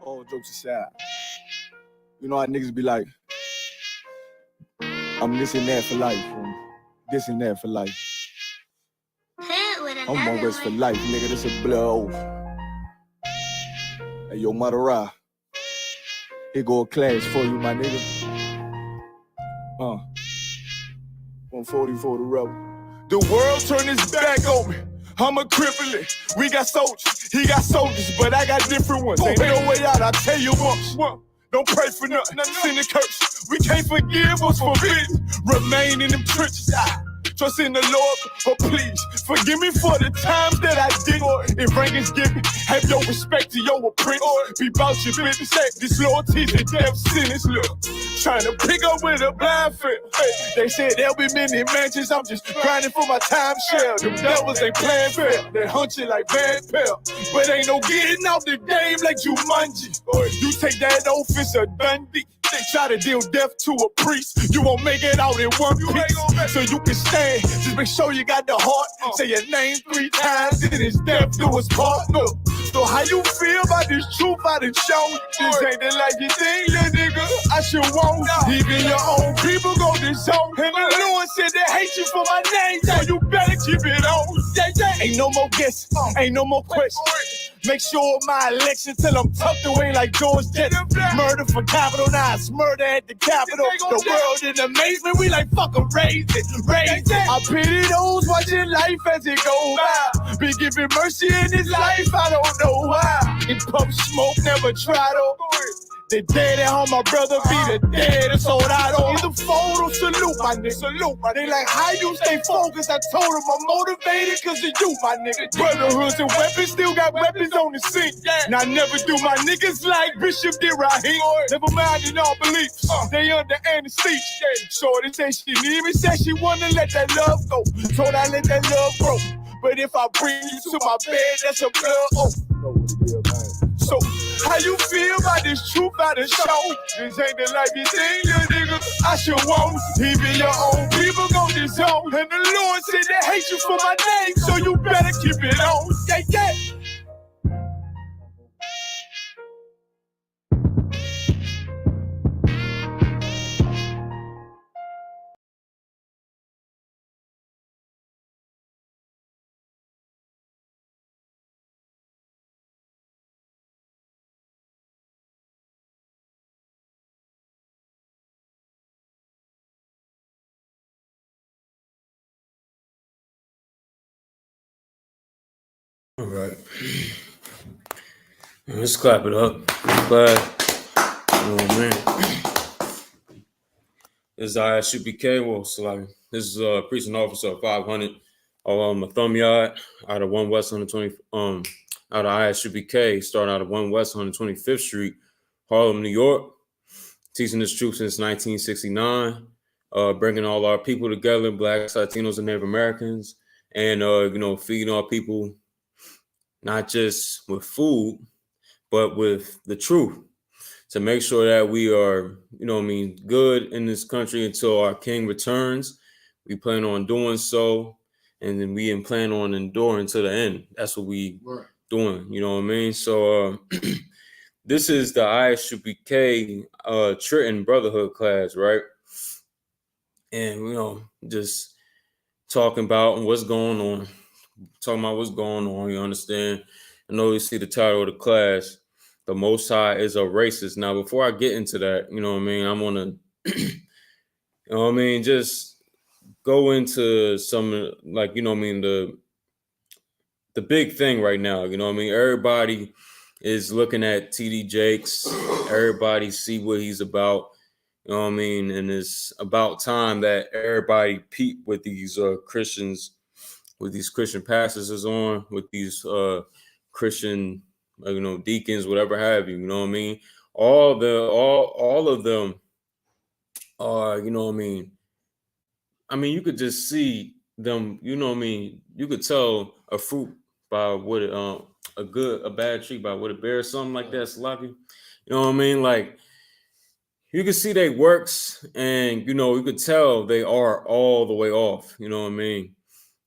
all jokes aside, you know how niggas be like, I'm this and that for life, and this and that for life. I'm on West for life, nigga. This a blow. Hey, yo, Madara. Here go a class for you, my nigga. 140 for the rebel. The world turned its back on me. I'm a cripple. We got soldiers, he got soldiers, but I got different ones. Ain't no way out, I tell you once. Don't pray for nothing, send a curse. We can't forgive us for forbidden. Remain in them trenches. Trust in the Lord, but please forgive me for the times that I did. If rankings given, have your respect to your apprentice. Be about your business. This loyalty's a death sentence. Look, trying to pick up with a blind field. They said there'll be many mansions. I'm just grinding for my time share. Them devils ain't playing fair. They hunt you like Van Pelt. But ain't no getting out the game like Jumanji. You take that oath, it's a Dundee. They try to deal death to a priest. You won't make it out in one piece. So you can stand. Just make sure you got the heart. Say your name 3 times, then it's death do us part. Look. So how you feel about this truth I done shown? This ain't the life you think, little nigga. I should want. Even your own people go this zone. And the Lord said they hate you for my name. So you better keep it on. Ain't no more guessing. Ain't no more questions. Make sure my election till I'm tucked away like George Jetson. Murder for capital, now it's murder at the Capitol. The world in amazement, we like fuck 'em, raise it, raise it. I pity those watching life as it go by. Be giving mercy in this life, I don't know why. In pump smoke, never try to. The dead at home, my brother be the dead, it's all I don't. Either photo, salute my nigga, salute my nigga. They like, how you stay focused? I told them I'm motivated cause of you, my nigga. Brotherhoods and weapons, still got weapons on the scene. Now I never do my niggas like Bishop did Raheem. Never mind in all beliefs, they under anesthesia. Shorty say she need me, said she wanna let that love go. Told I let that love grow. But if I bring you to my bed, that's a blood. So, how you feel about this truth I done show? This ain't the life you think, little nigga. I should want. Even your own people go this zone. And the Lord said they hate you for my name, so you better keep it on. Yeah, yeah. All right. Let's clap it up. Glad. Oh, man. This is I.S.U.P.K. Well, so like, this is a precinct officer of 500 a thumb yard out of 1 West 120, out of I.S.U.P.K, starting out of 1 West 125th Street, Harlem, New York. Teaching this truth since 1969, bringing all our people together, Blacks, Latinos, and Native Americans, and, feeding our people not just with food, but with the truth to make sure that we are, good in this country until our king returns. We plan on doing so, and then we plan on enduring to the end. That's what we doing, you know what I mean? So this is the I.S.U.P.K. Triton Brotherhood class, right? And, just talking about what's going on. You understand? I know you see the title of the class, The Most High is a Racist. Now, before I get into that, I'm going to, just go into some, the big thing right now, everybody is looking at T.D. Jakes. Everybody see what he's about, and it's about time that everybody peep with these Christians, with these Christian pastors is on, with these Christian, deacons, whatever have you, all of them are, you could just see them, you could tell a fruit by what it, a bad tree by what it bears, something like that, Sloppy. Like, you can see they works, and, you could tell they are all the way off, You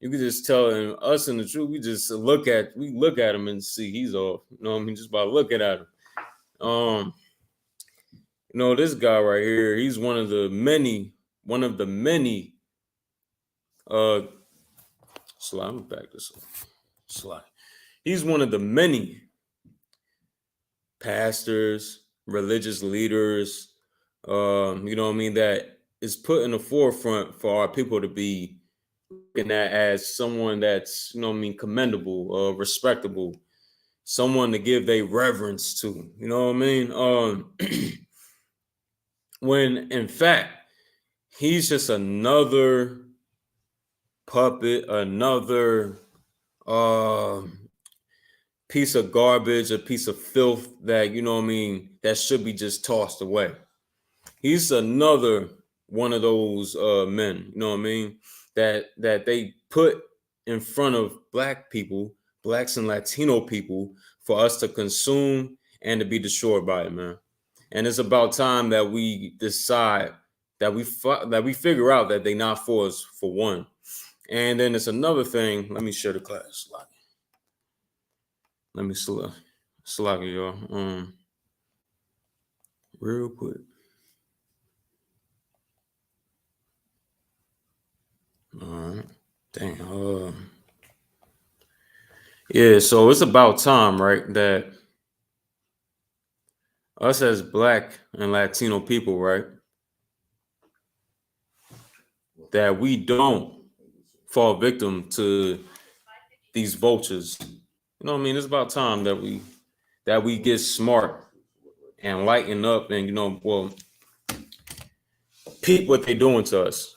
could just tell, and us in the truth, we look at him and see he's off, just by looking at him. This guy right here, he's one of the many, let me back this up. Slide. He's one of the many pastors, religious leaders, that is put in the forefront for our people to be looking at as someone that's, commendable, respectable, someone to give their reverence to, when in fact, he's just another puppet, another piece of garbage, a piece of filth that, that should be just tossed away. He's another one of those men, that they put in front of Black people, Blacks and Latino people, for us to consume and to be destroyed by it, man. And it's about time that we decide that we figure out that they're not for us, for one. And then it's another thing. Let me share the class. Let me slug y'all. Real quick. All right. Dang. Yeah, so it's about time, right, that us as Black and Latino people, right, that we don't fall victim to these vultures. It's about time that we get smart and lighten up and peep what they're doing to us.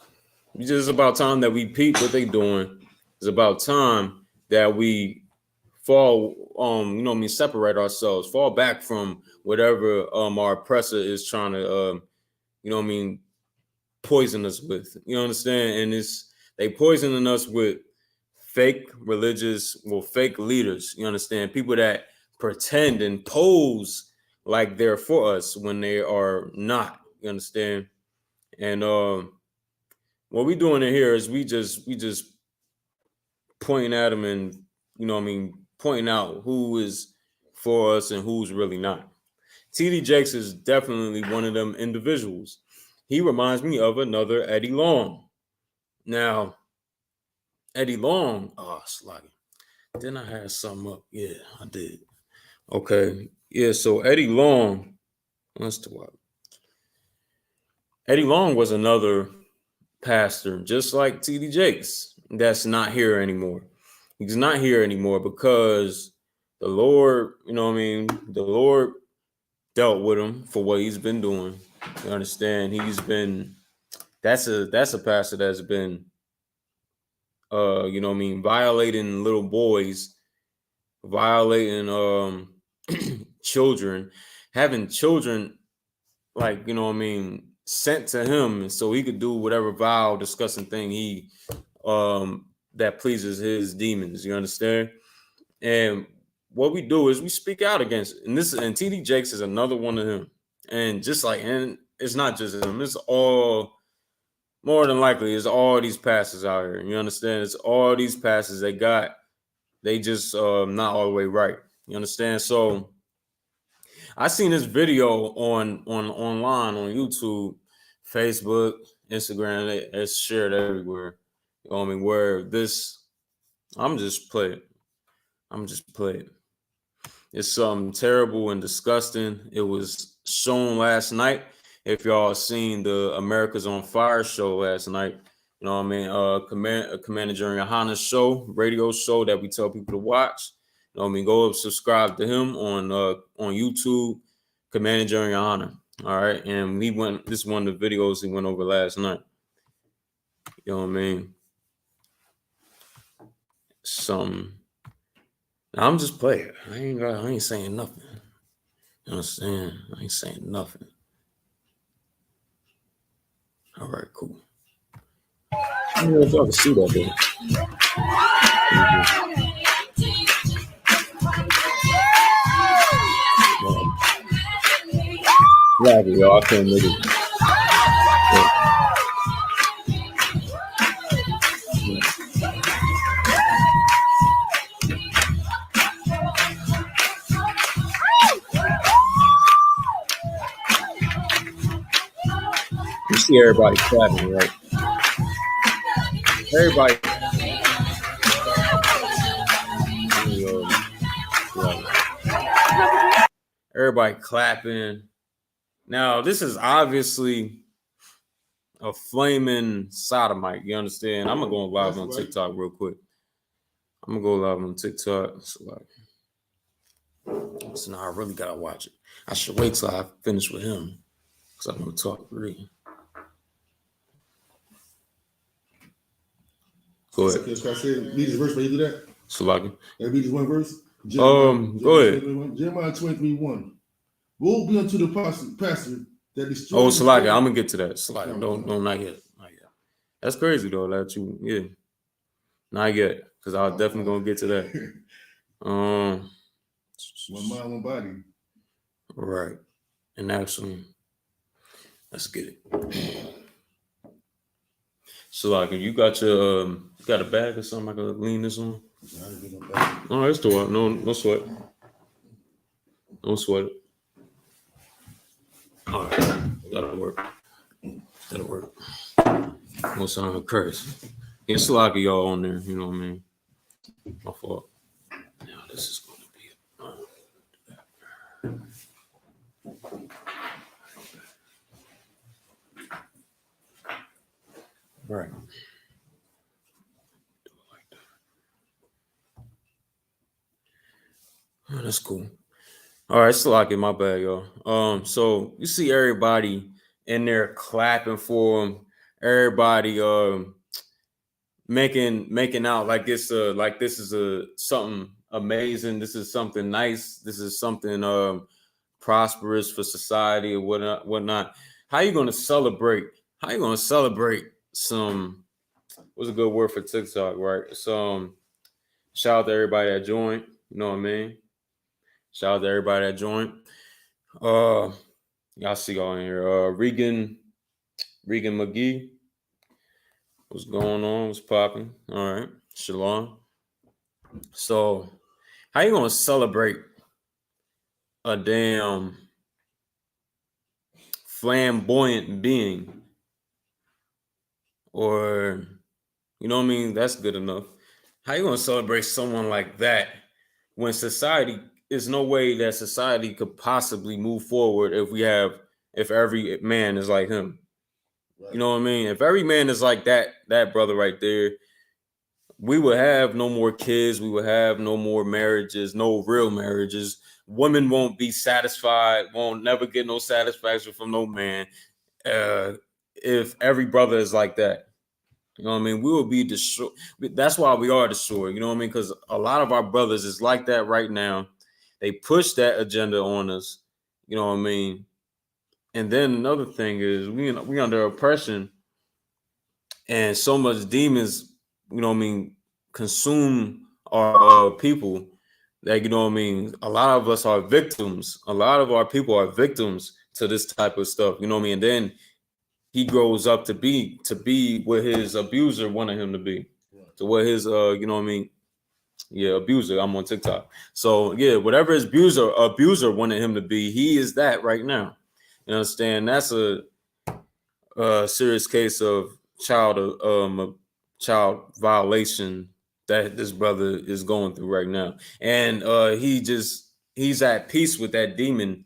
It's just about time that we peep what they're doing. It's about time that we fall, separate ourselves, fall back from whatever our oppressor is trying to, poison us with. You understand? And they poisoning us with fake fake leaders. You understand? People that pretend and pose like they're for us when they are not. You understand? And what we doing in here is we just pointing at them and pointing out who is for us and who's really not. T.D. Jakes is definitely one of them individuals. He reminds me of another Eddie Long. Now, Eddie Long, sluggy. Didn't I have something up? Yeah, I did. Okay. Yeah, so Eddie Long, let's do what? Eddie Long was another pastor, just like T.D. Jakes, that's not here anymore. He's not here anymore because the Lord, the Lord dealt with him for what he's been doing. You understand? That's a pastor that's been violating little boys, violating children, having children sent to him so he could do whatever vile, disgusting thing he that pleases his demons. You understand? And what we do is we speak out against it. And T.D. Jakes is another one of them. And and it's not just him, it's all, more than likely, it's all these pastors out here. You understand? It's all these pastors they just not all the way right. You understand? So I seen this video online on YouTube, Facebook, Instagram. It's shared everywhere. Where this, I'm just playing. It's something terrible and disgusting. It was shown last night. If y'all seen the America's on Fire show last night, Commander GEN.YAHANNA's show, radio show that we tell people to watch. Go subscribe to him on YouTube, Commander GEN.YAHANNA. All right, and this is one of the videos he went over last night. You know what I mean? I'm just playing. I ain't saying nothing. You understand? I ain't saying nothing. All right, cool. I don't know if y'all can see that though. Yeah, y'all, I can't make it. see everybody clapping, right? Everybody. Everybody clapping. Now, this is obviously a flaming sodomite. You understand? I'm gonna go live on TikTok real quick. I'm gonna go live on TikTok. So now I really gotta watch it. I should wait till I finish with him because I'm gonna talk really. Go ahead. Can I say read this verse? Will you do that? Salaki. Can I read this one verse? Go ahead. Jeremiah 23:1. Woe be unto the pastor that destroys. Oh, Salaki, I'm gonna get to that. Salaki, don't not yet. Not yet. That's crazy though. That you, yeah, not yet, because I was definitely gonna get to that. One mind, one body. Right, and actually, let's get it. Salaki, you got your you got a bag or something I can lean this on? No, that's too hard. No sweat. No sweat. All right, that'll work. That'll work. No sound of curse. It's Salaki y'all on there. You know what I mean? My fault. Now this is going to be right. Oh, that's cool. All right, Salaki, my bad, y'all. So you see everybody in there clapping for him. Everybody making out like this is something amazing. This is something nice. This is something prosperous for society or whatnot. How you gonna celebrate? How you gonna celebrate some? What's a good word for TikTok, right? Some shout out to everybody that joined. You know what I mean? Shout out to everybody that joined. Y'all see y'all in here. Regan McGee. What's going on? What's popping? All right. Shalom. So, how you gonna celebrate a damn flamboyant being? Or, you know what I mean? That's good enough. How you gonna celebrate someone like that when society is no way that society could possibly move forward if every man is like him? Right. You know what I mean? If every man is like that brother right there, we would have no more kids. We would have no more marriages, no real marriages. Women won't be satisfied, won't never get no satisfaction from no man. If every brother is like that, you know what I mean? We will be destroyed. That's why we are destroyed. You know what I mean? Because a lot of our brothers is like that right now. They push that agenda on us. You know what I mean? And then another thing is we under oppression, and so much demons, you know what I mean, consume our people that, you know what I mean, a lot of us are victims. A lot of our people are victims to this type of stuff. You know what I mean? And then he grows up to be what his abuser wanted him to be. Right. To what his you know what I mean? Yeah, abuser. I'm on TikTok. So yeah, whatever his abuser wanted him to be, he is that right now. You understand? That's a serious case of child violation that this brother is going through right now. And he's at peace with that demon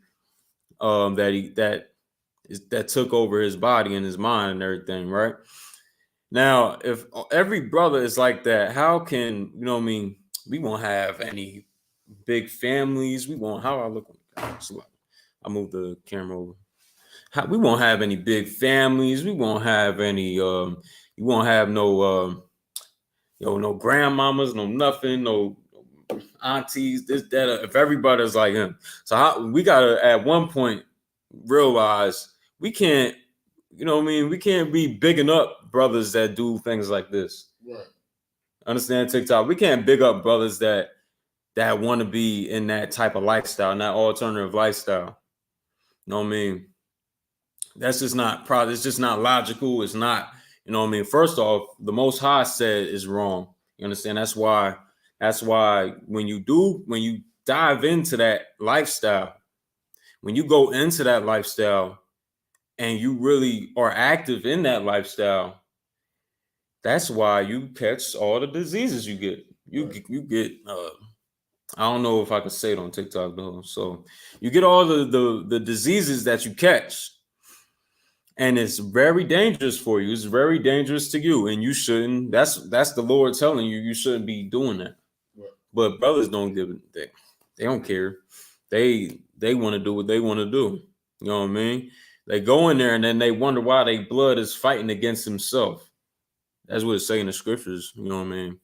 that took over his body and his mind and everything, right? Now, if every brother is like that, how can, you know what I mean, we won't have any big families. We won't, how I look, I moved the camera over. We won't have any big families. We won't have any, you won't have no, no grandmamas, no nothing, no aunties, this, that, if everybody's like him. So we got to, at one point, realize we can't, you know what I mean? We can't be bigging up brothers that do things like this. Right. Understand TikTok? We can't big up brothers that want to be in that type of lifestyle, in that alternative lifestyle. You know what I mean? That's just not it's just not logical. It's not, you know what I mean? First off, the Most High said is wrong. You understand? That's why when you dive into that lifestyle, when you go into that lifestyle, and you really are active in that lifestyle, that's why you catch all the diseases you get. You get I don't know if I can say it on TikTok though. So you get all the diseases that you catch. And it's very dangerous for you. It's very dangerous to you. And you shouldn't. That's the Lord telling you you shouldn't be doing that. Right. But brothers don't give it. They don't care. They want to do what they want to do. You know what I mean? They go in there and then they wonder why their blood is fighting against himself. That's what it's saying in the scriptures. You know what I mean?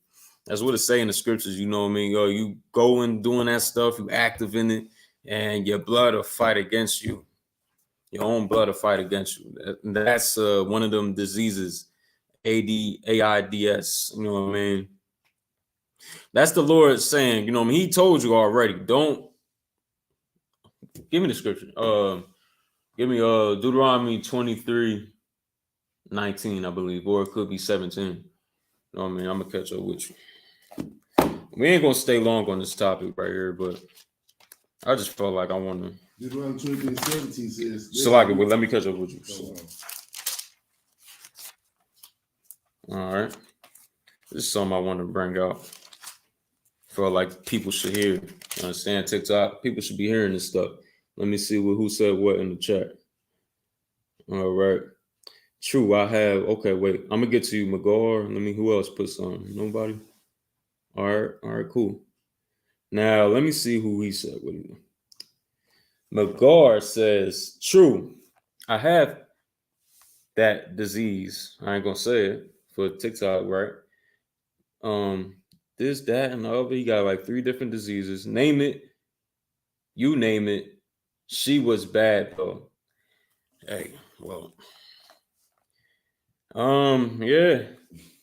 That's what it's saying in the scriptures. You know what I mean? Yo, you go and doing that stuff, you active in it, and your blood will fight against you. Your own blood will fight against you. That's one of them diseases, AIDS. You know what I mean? That's the Lord saying, you know what I mean? He told you already. Don't give me the scripture. Give me Deuteronomy 23:19, I believe, or it could be 17. You know what I mean? I'm gonna catch up with you. We ain't gonna stay long on this topic right here, but I just felt like I want to. Deuteronomy 23:17 says. So like it, but let me catch up with you. So. All right, this is something I want to bring out. Feel like people should hear. You understand? TikTok, people should be hearing this stuff. Let me see who said what in the chat. All right. True, I have. Okay, wait. I'm gonna get to you, Magar. Let me. Who else put something? Nobody. All right, cool. Now let me see who he said. What he? Magar says, "True, I have that disease. I ain't gonna say it for TikTok, right? This, that, and the other. He got like 3 different diseases. Name it. You name it. She was bad though. Hey, well, yeah,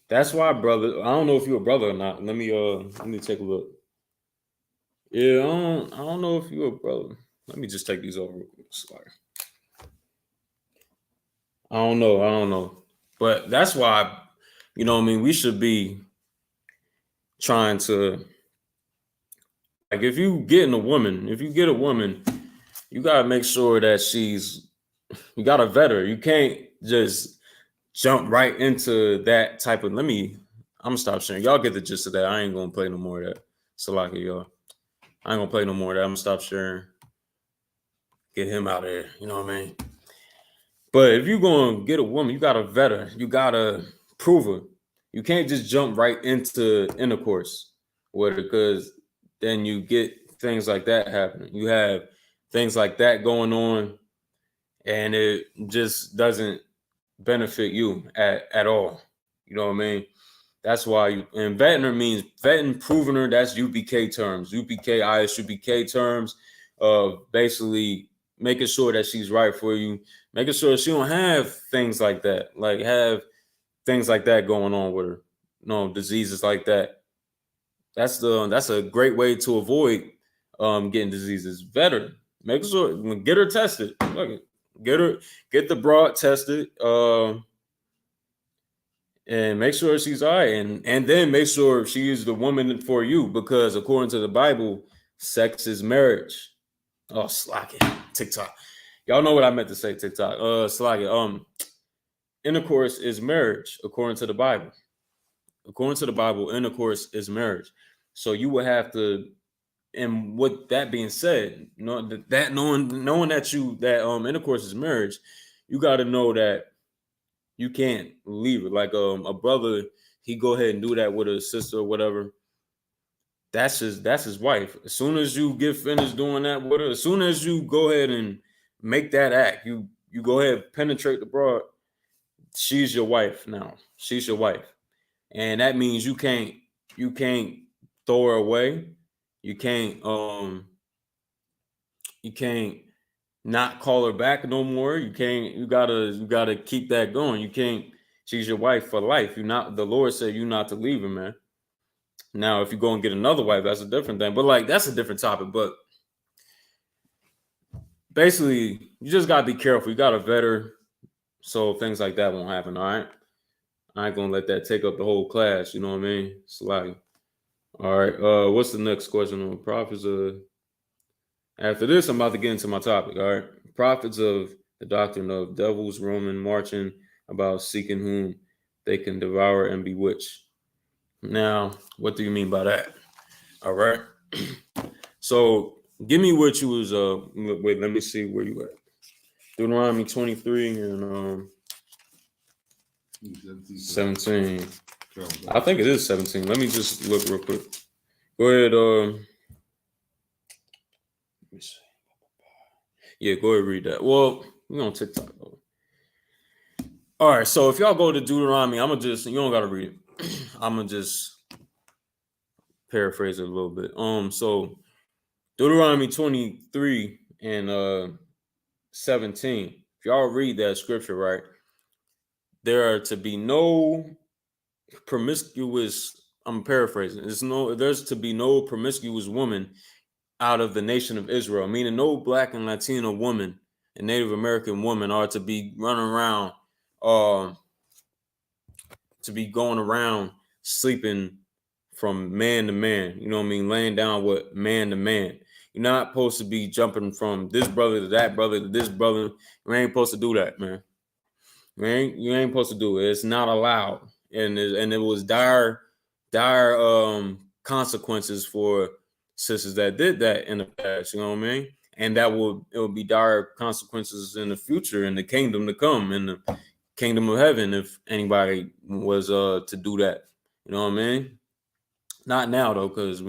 that's why, brother. I don't know if you're a brother or not. Let me take a look. Yeah, I don't know if you're a brother. Let me just take these over real quick. Sorry. I don't know. But that's why, you know what I mean, we should be trying to, like, if you get a woman, you gotta make sure that you gotta vet her. You can't just jump right into that type of, I'm gonna stop sharing. Y'all get the gist of that. I ain't gonna play no more of that. Salaki, y'all. I ain't gonna play no more of that. I'm gonna stop sharing. Get him out of here. You know what I mean? But if you're gonna get a woman, you gotta vet her. You gotta prove her. You can't just jump right into intercourse with her, because then you get things like that happening. You have things like that going on, and it just doesn't benefit you at all. You know what I mean? That's why and vetting her means vetting, proving her. That's UPK terms, UPK, I.S.U.P.K terms of basically making sure that she's right for you, making sure she don't have things like that, going on with her. Diseases like that. That's a great way to avoid getting diseases. Vet her. Make sure, get her tested. Get the broad tested. And make sure she's all right, and then make sure she is the woman for you, because according to the Bible, sex is marriage. Oh, slack it, TikTok. Y'all know what I meant to say, TikTok. Slack it. Intercourse is marriage according to the Bible. According to the Bible, intercourse is marriage. So you would have to, and with that being said, knowing that intercourse is marriage, you got to know that you can't leave it. Like a brother, he go ahead and do that with a sister or whatever. That's his wife. As soon as you get finished doing that with her, as soon as you go ahead and make that act, you go ahead, penetrate the broad, she's your wife now. She's your wife. And that means you can't throw her away. You can't not call her back no more. You gotta keep that going. You can't, she's your wife for life. The Lord said you not to leave her, man. Now, if you go and get another wife, that's a different thing. But like, that's a different topic. But basically, you just gotta be careful. You gotta vet her so things like that won't happen. All right. I ain't gonna let that take up the whole class, you know what I mean? It's like, all right, what's the next question on prophets? After this, I'm about to get into my topic. All right, prophets of the doctrine of devils roaming, marching about, seeking whom they can devour and bewitch. Now, what do you mean by that? All right. So give me what you was wait, let me see where you at. Deuteronomy 23 and 17. I think it is 17. Let me just look real quick. Go ahead. Let me see. Yeah, go ahead and read that. Well, we're on TikTok though. All right, so if y'all go to Deuteronomy, I'm gonna just, you don't gotta read it. I'm gonna just paraphrase it a little bit. So Deuteronomy 23 and 17. If y'all read that scripture, right, there are to be no promiscuous, I'm paraphrasing, there's to be no promiscuous woman out of the nation of Israel, meaning no Black and Latino woman and Native American woman are to be running around, to be going around sleeping from man to man, you know what I mean, laying down with man to man. You're not supposed to be jumping from this brother to that brother to this brother. You ain't supposed to do that, man. You ain't supposed to do it. It's not allowed. And it was dire consequences for sisters that did that in the past, you know what I mean? And it will be dire consequences in the future, in the kingdom to come, in the kingdom of heaven, if anybody was to do that. You know what I mean? Not now though, because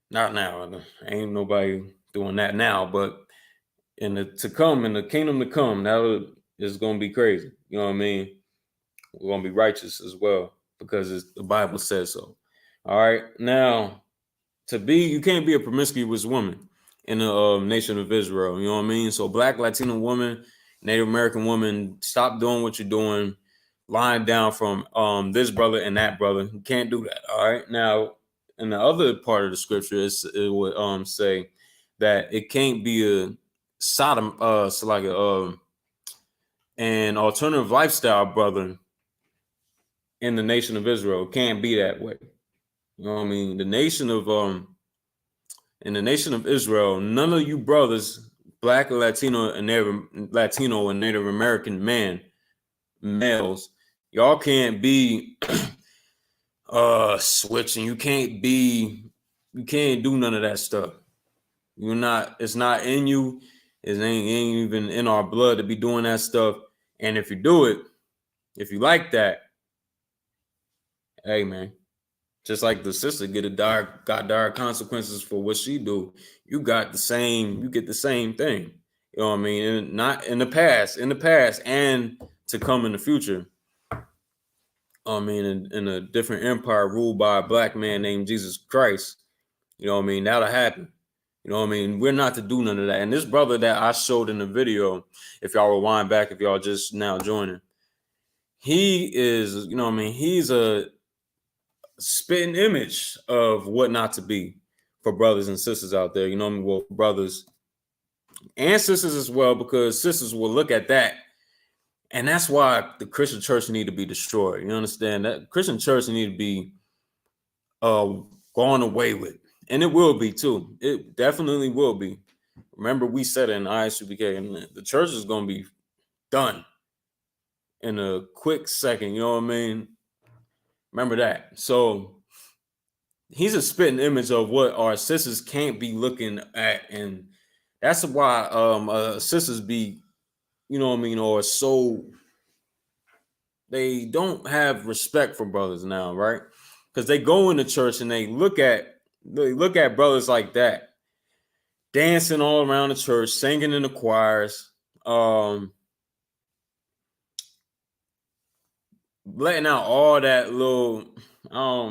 not now. Ain't nobody doing that now, but in the kingdom to come, that is gonna be crazy. You know what I mean? We're gonna be righteous as well because the Bible says so. All right, now you can't be a promiscuous woman in the nation of Israel. You know what I mean? So Black, Latino woman, Native American woman, stop doing what you're doing, lying down from this brother and that brother. You can't do that. All right. Now, in the other part of the scripture, it would say that it can't be a Sodom, so like an alternative lifestyle brother in the nation of Israel. It can't be that way. You know what I mean? In the nation of Israel, none of you brothers, Black, Latino, and Native American males, y'all can't be switching. You can't do none of that stuff. It's not in you. It ain't even in our blood to be doing that stuff. And if you do it, if you like that, hey man, just like the sister got dire consequences for what she do, you get the same thing. You know what I mean? And not in the past, and to come in the future. I mean, in a different empire ruled by a Black man named Jesus Christ. You know what I mean? That'll happen. You know what I mean? We're not to do none of that. And this brother that I showed in the video, if y'all rewind back, if y'all just now joining, he is, you know what I mean? He's a spitting image of what not to be for brothers and sisters out there. You know what I mean? Well, brothers and sisters as well, because sisters will look at that. And that's why the Christian church need to be destroyed. You understand? That Christian church need to be gone away with. And it will be too. It definitely will be. Remember, we said it in I.S.U.P.K, and the church is going to be done in a quick second. You know what I mean? Remember that. So he's a spitting image of what our sisters can't be looking at. And that's why sisters be, you know what I mean, or so they don't have respect for brothers now, right? Because they go into church and they look at brothers like that, dancing all around the church, singing in the choirs, letting out all that little,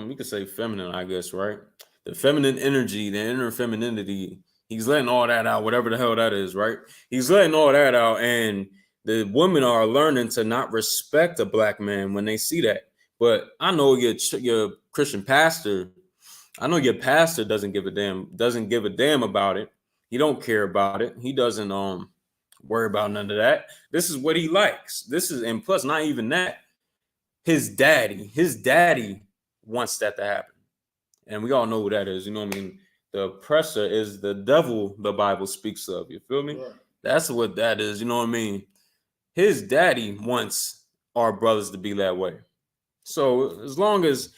you could say feminine, I guess, right? The feminine energy, the inner femininity. He's letting all that out, whatever the hell that is, right? He's letting all that out, and the women are learning to not respect a Black man when they see that. But I know your Christian pastor, I know your pastor doesn't give a damn about it. He don't care about it. He doesn't worry about none of that. This is what he likes. And plus, not even that. His daddy wants that to happen. And we all know who that is. You know what I mean? The oppressor is the devil the Bible speaks of. You feel me? Right. That's what that is. You know what I mean? His daddy wants our brothers to be that way. So as long as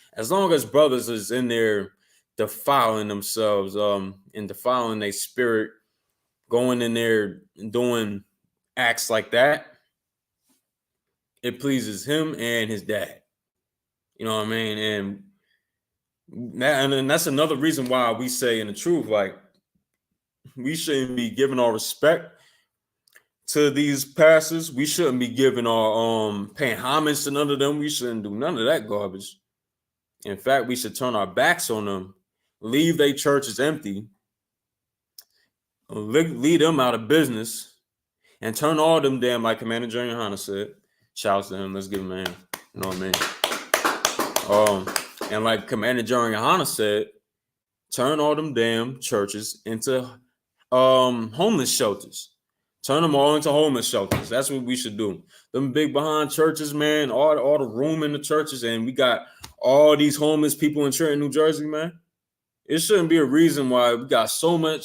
brothers is in there defiling themselves, and defiling their spirit, going in there and doing acts like that, it pleases him and his dad. You know what I mean? And that's another reason why we say in the truth, like, we shouldn't be giving our respect to these pastors. We shouldn't be giving our paying homage to none of them. We shouldn't do none of that garbage. In fact, we should turn our backs on them, leave their churches empty, lead them out of business, and turn all them damn, like Commander GEN.YAHANNA said. Shouts to him. Let's give him a hand. You know what I mean? And like Commander GEN.YAHANNA said, turn all them damn churches into homeless shelters. Turn them all into homeless shelters. That's what we should do. Them big behind churches, man, all the room in the churches, and we got all these homeless people in Trenton, New Jersey, man. It shouldn't be a reason why we got so many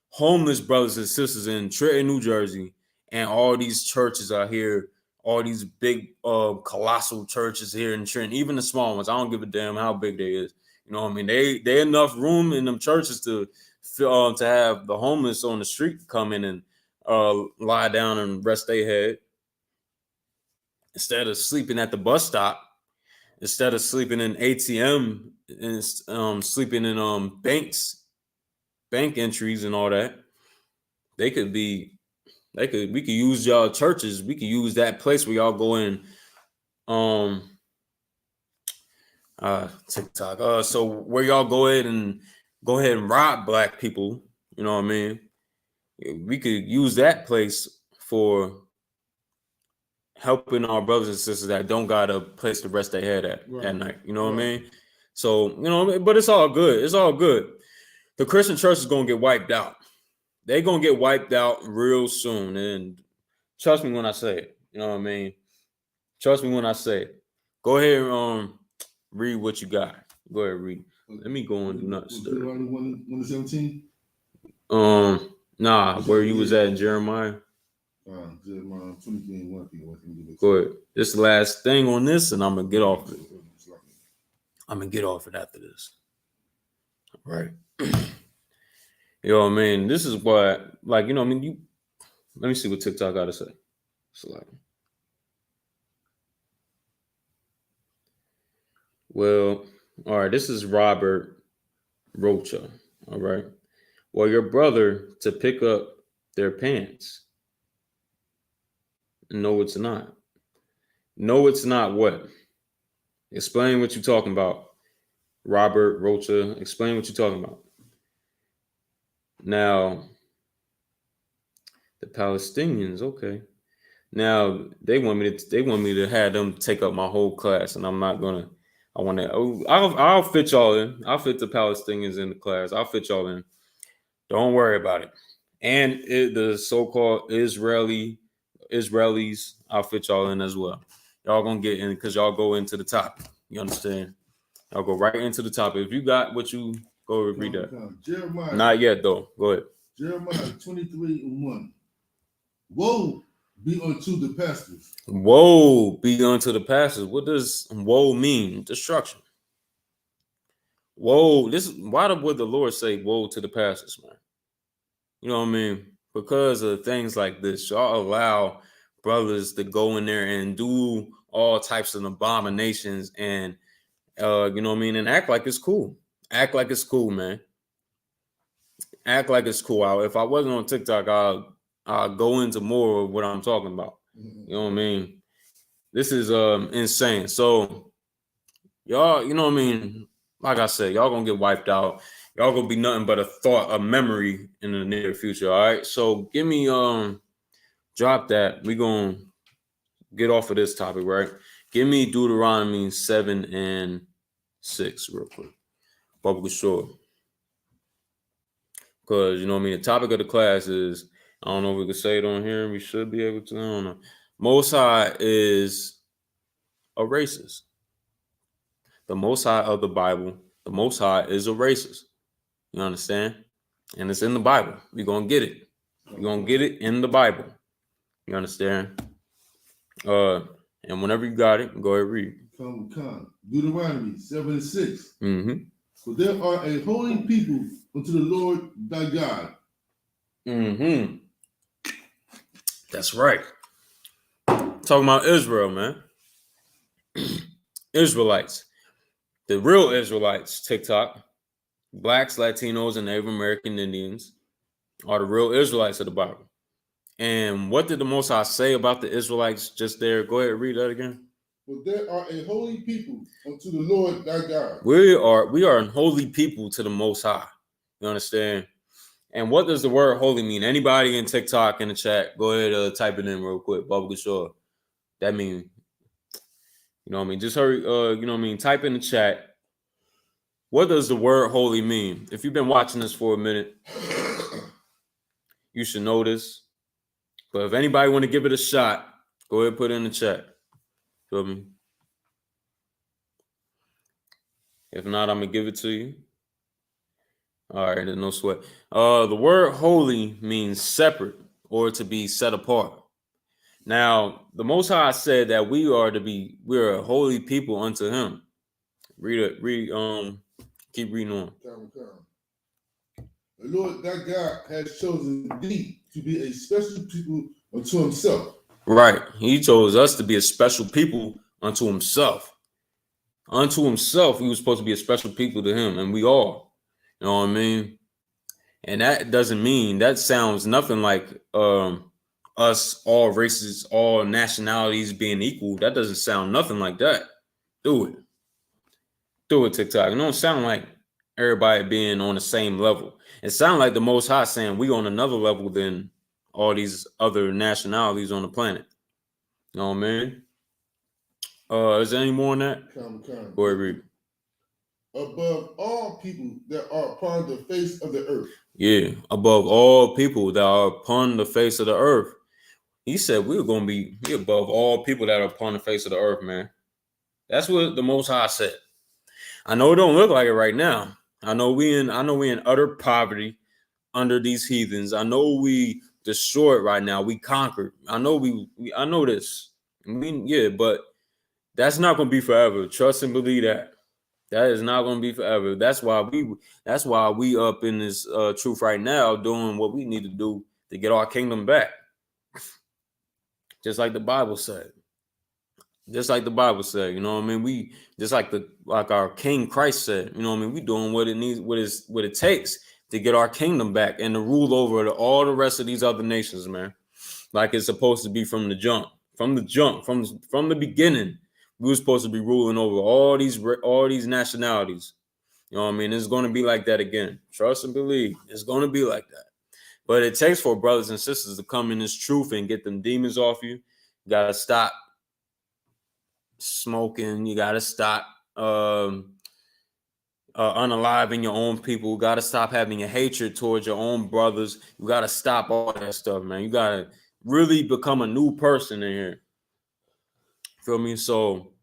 homeless brothers and sisters in Trenton, New Jersey, and all these churches out here, all these big colossal churches here in Trenton, even the small ones. I don't give a damn how big they is. You know what I mean? They enough room in them churches to have the homeless on the street come in and lie down and rest their head instead of sleeping at the bus stop, instead of sleeping in ATM and sleeping in bank entries and all that. We could use y'all churches. We could use that place where y'all go in TikTok. So where y'all go ahead and rob black people, you know what I mean? We could use that place for helping our brothers and sisters that don't got a place to rest their head at night. You know what I mean? So, you know, but it's all good. It's all good. The Christian church is gonna get wiped out. They're gonna get wiped out real soon. And trust me when I say it. You know what I mean? Trust me when I say it. Go ahead and read what you got. Go ahead, read. Let me go and do nothing. Deuteronomy 1:17? Nah, where you was at in Jeremiah. Jeremiah 23:1. Go ahead. This the last thing on this, and I'm gonna get off it. I'm gonna get off it after this. All right. You know what I mean? This is what, like, you know what I mean? Let me see what TikTok got to say. Well, all right, this is Robert Rocha. All right. Well, your brother to pick up their pants. No, it's not. No, it's not what? Explain what you're talking about. Robert Rocha, explain what you're talking about. Now, the Palestinians, okay. Now they want me to have them take up my whole class, and I'm not gonna. I'll fit y'all in. I'll fit the Palestinians in the class. I'll fit y'all in. Don't worry about it. And the so-called Israelis, I'll fit y'all in as well. Y'all gonna get in because y'all go into the topic. You understand? Y'all go right into the topic. If you got what you go read that. Jeremiah. Not yet though. Go ahead. Jeremiah 23:1. Woe be unto the pastors. Woe be unto the pastors. What does woe mean? Destruction. Woe. Why would the Lord say woe to the pastors, man? You know what I mean? Because of things like this, y'all allow brothers to go in there and do all types of abominations and you know what I mean, and act like it's cool. Act like it's cool, man. Act like it's cool. If I wasn't on TikTok, I'll go into more of what I'm talking about. You know what I mean? This is insane. So y'all, you know what I mean? Like I said, y'all gonna get wiped out. Y'all gonna be nothing but a thought, a memory in the near future. All right. So give me drop that. We gonna get off of this topic, right? Give me Deuteronomy 7:6 real quick. Public short. Because, you know what I mean, the topic of the class is, I don't know if we can say it on here. We should be able to. I don't know. Most High is a racist. The Most High of the Bible, the Most High is a racist. You understand? And it's in the Bible. We're going to get it. We're going to get it in the Bible. You understand? And whenever you got it, go ahead and read. Come. Deuteronomy 7:6. Mm-hmm. For there are a holy people unto the Lord thy God. Mm-hmm. That's right. Talking about Israel, man. Israelites. The real Israelites, TikTok. Blacks, Latinos, and Native American Indians are the real Israelites of the Bible. And what did the Most High say about the Israelites just there? Go ahead and read that again. For there are a holy people unto the Lord thy God. We are an holy people to the Most High. You understand? And what does the word holy mean? Anybody in TikTok in the chat, go ahead type it in real quick. Bubba Shaw. That means, you know what I mean? Just hurry, you know what I mean? Type in the chat. What does the word holy mean? If you've been watching this for a minute, you should know this. But if anybody want to give it a shot, go ahead and put it in the chat. Feel me? If not, I'm gonna give it to you. All right, there's no sweat. The word holy means separate or to be set apart. Now, the Most High said that we're a holy people unto Him. Keep reading on. Come. The Lord thy God has chosen thee to be a special people unto himself. Right. He chose us to be a special people unto Himself. Unto Himself, we were supposed to be a special people to Him, and we are. You know what I mean? And that doesn't mean, that sounds nothing like us, all races, all nationalities being equal. That doesn't sound nothing like that. Do it, TikTok. It don't sound like everybody being on the same level. It sounds like the Most High saying we on another level than all these other nationalities on the planet. You know what I mean? Is there any more on that? Come. Go ahead, read. Above all people that are upon the face of the earth. Yeah, above all people that are upon the face of the earth. He said we're going to be above all people that are upon the face of the earth, man. That's what the Most High said. I know it don't look like it right now. I know we in utter poverty under these heathens. I know we destroyed right now. We conquered. I know I know this. I mean, yeah, but that's not going to be forever. Trust and believe that. That is not going to be forever. That's why we up in this truth right now, doing what we need to do to get our kingdom back. Just like the Bible said. Just like the Bible said, you know what I mean? We just like our King Christ said, you know what I mean? We doing what it needs, what it takes to get our kingdom back and to rule over all the rest of these other nations, man. Like it's supposed to be from the jump, from the beginning. We were supposed to be ruling over all these nationalities. You know what I mean? It's going to be like that again. Trust and believe. It's going to be like that. But it takes for brothers and sisters to come in this truth and get them demons off you. You got to stop smoking. You got to stop unaliving your own people. You got to stop having a hatred towards your own brothers. You got to stop all that stuff, man. You got to really become a new person in here. Feel me? So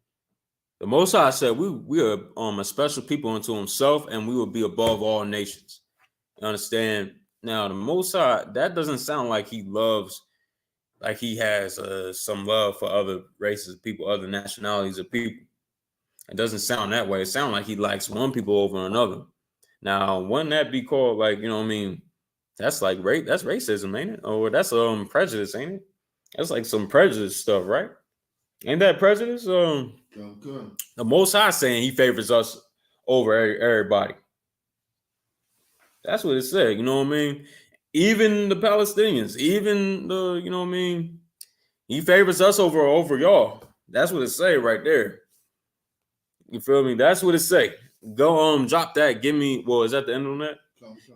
the Most High said we are a special people unto Himself, and we will be above all nations. You understand? Now, the Most High, that doesn't sound like He loves, like He has some love for other races of people, other nationalities of people. It doesn't sound that way. It sounds like He likes one people over another. Now, wouldn't that be called, like, you know what I mean? That's like that's racism, ain't it? Or that's prejudice, ain't it? That's like some prejudice stuff, right? Ain't that prejudice? The Most High saying He favors us over everybody. That's what it said, you know what I mean? Even the Palestinians, even the, you know what I mean? He favors us over y'all. That's what it say right there. You feel me? That's what it say. Go drop that. Give me, well, is that the end on that?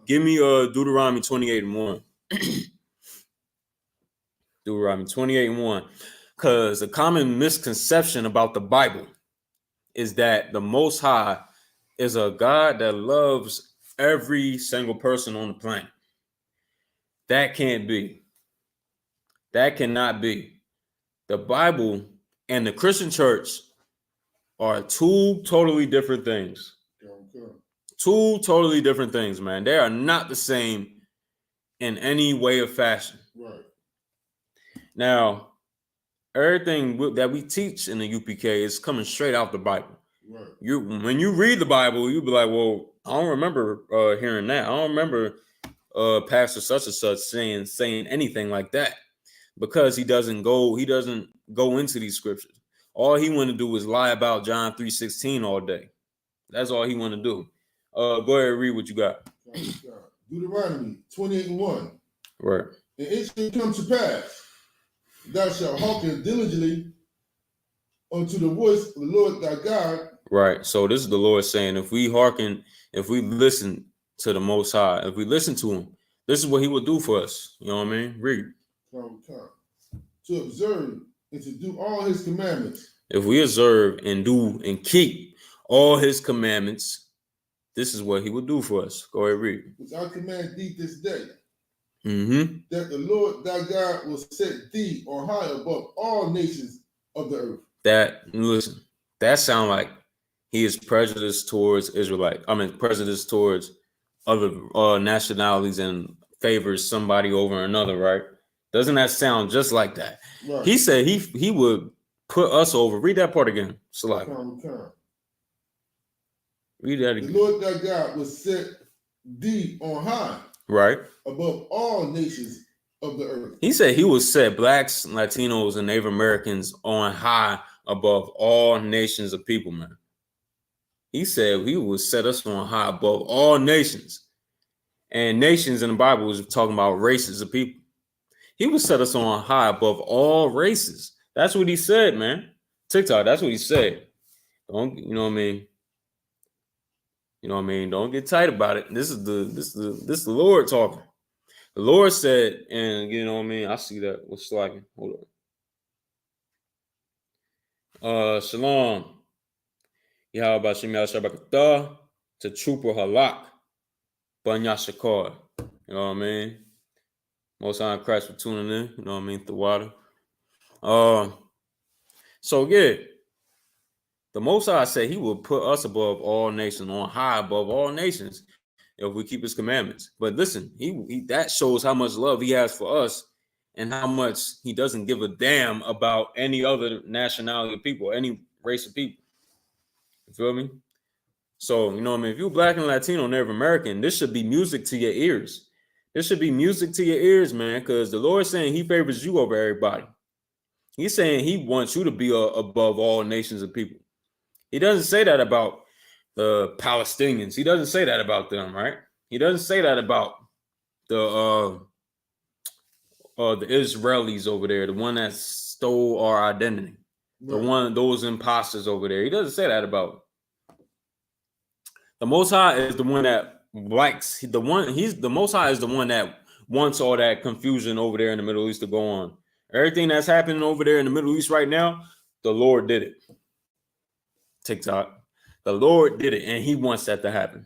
Give me Deuteronomy 28:1. Deuteronomy 28:1. Because the common misconception about the Bible is that the Most High is a God that loves every single person on the planet. That can't be. That cannot be. The Bible and the Christian church are two totally different things. Two totally different things, man. They are not the same in any way or fashion. Right. Now, everything that we teach in the UPK is coming straight out the Bible. Right. When you read the Bible, you be like, well, I don't remember hearing that. I don't remember Pastor such and such saying anything like that, because he doesn't go into these scriptures. All he want to do is lie about John 3:16 all day. That's all he want to do. Go ahead and read what you got. Deuteronomy 28:1. Right. And it shall come to pass, thou shalt hearken diligently unto the voice of the Lord thy God. Right. So this is the Lord saying, if we listen to the Most High, if we listen to him, this is what he will do for us. You know what I mean? Read. To observe and to do all his commandments. If we observe and do and keep all his commandments, this is what he will do for us. Go ahead, read. Which I command thee this day, that the Lord thy God will set thee on high above all nations of the earth. Listen, that sound like he is prejudiced towards Israelite. I mean, prejudiced towards other nationalities and favors somebody over another, right? Doesn't that sound just like that? Right. He said he would put us over. Read that part again. Read that again. The Lord thy God will set thee on high, right, above all nations of the earth. He said he will set blacks, Latinos, and Native Americans on high above all nations of people, man. He said he will set us on high above all nations. And nations in the Bible is talking about races of people. He will set us on high above all races. That's what he said, man. TikTok, that's what he said. You know what I mean? You know what I mean? Don't get tight about it. This is the Lord talking. The Lord said, and you know what I mean? I see that. What's slacking? Hold on. Shalom. Yahweh Shem Yahshua to Trooper Halak. Banya Shakar. You know what I mean? Most High Christ for tuning in. You know what I mean? The water. So yeah. The Most High said he will put us above all nations, on high above all nations, if we keep his commandments. But listen, he that shows how much love he has for us and how much he doesn't give a damn about any other nationality of people, any race of people. You feel me? So, you know what I mean? If you're black and Latino, Native American, this should be music to your ears. This should be music to your ears, man, because the Lord's saying he favors you over everybody. He's saying he wants you to be above all nations of people. He doesn't say that about the Palestinians. He doesn't say that about them, right? He doesn't say that about the Israelis over there, the one that stole our identity, right. Those imposters over there. He doesn't say that about. The Most High is the one that likes the Most High is the one that wants all that confusion over there in the Middle East to go on. Everything that's happening over there in the Middle East right now, the Lord did it. TikTok. The Lord did it, and he wants that to happen.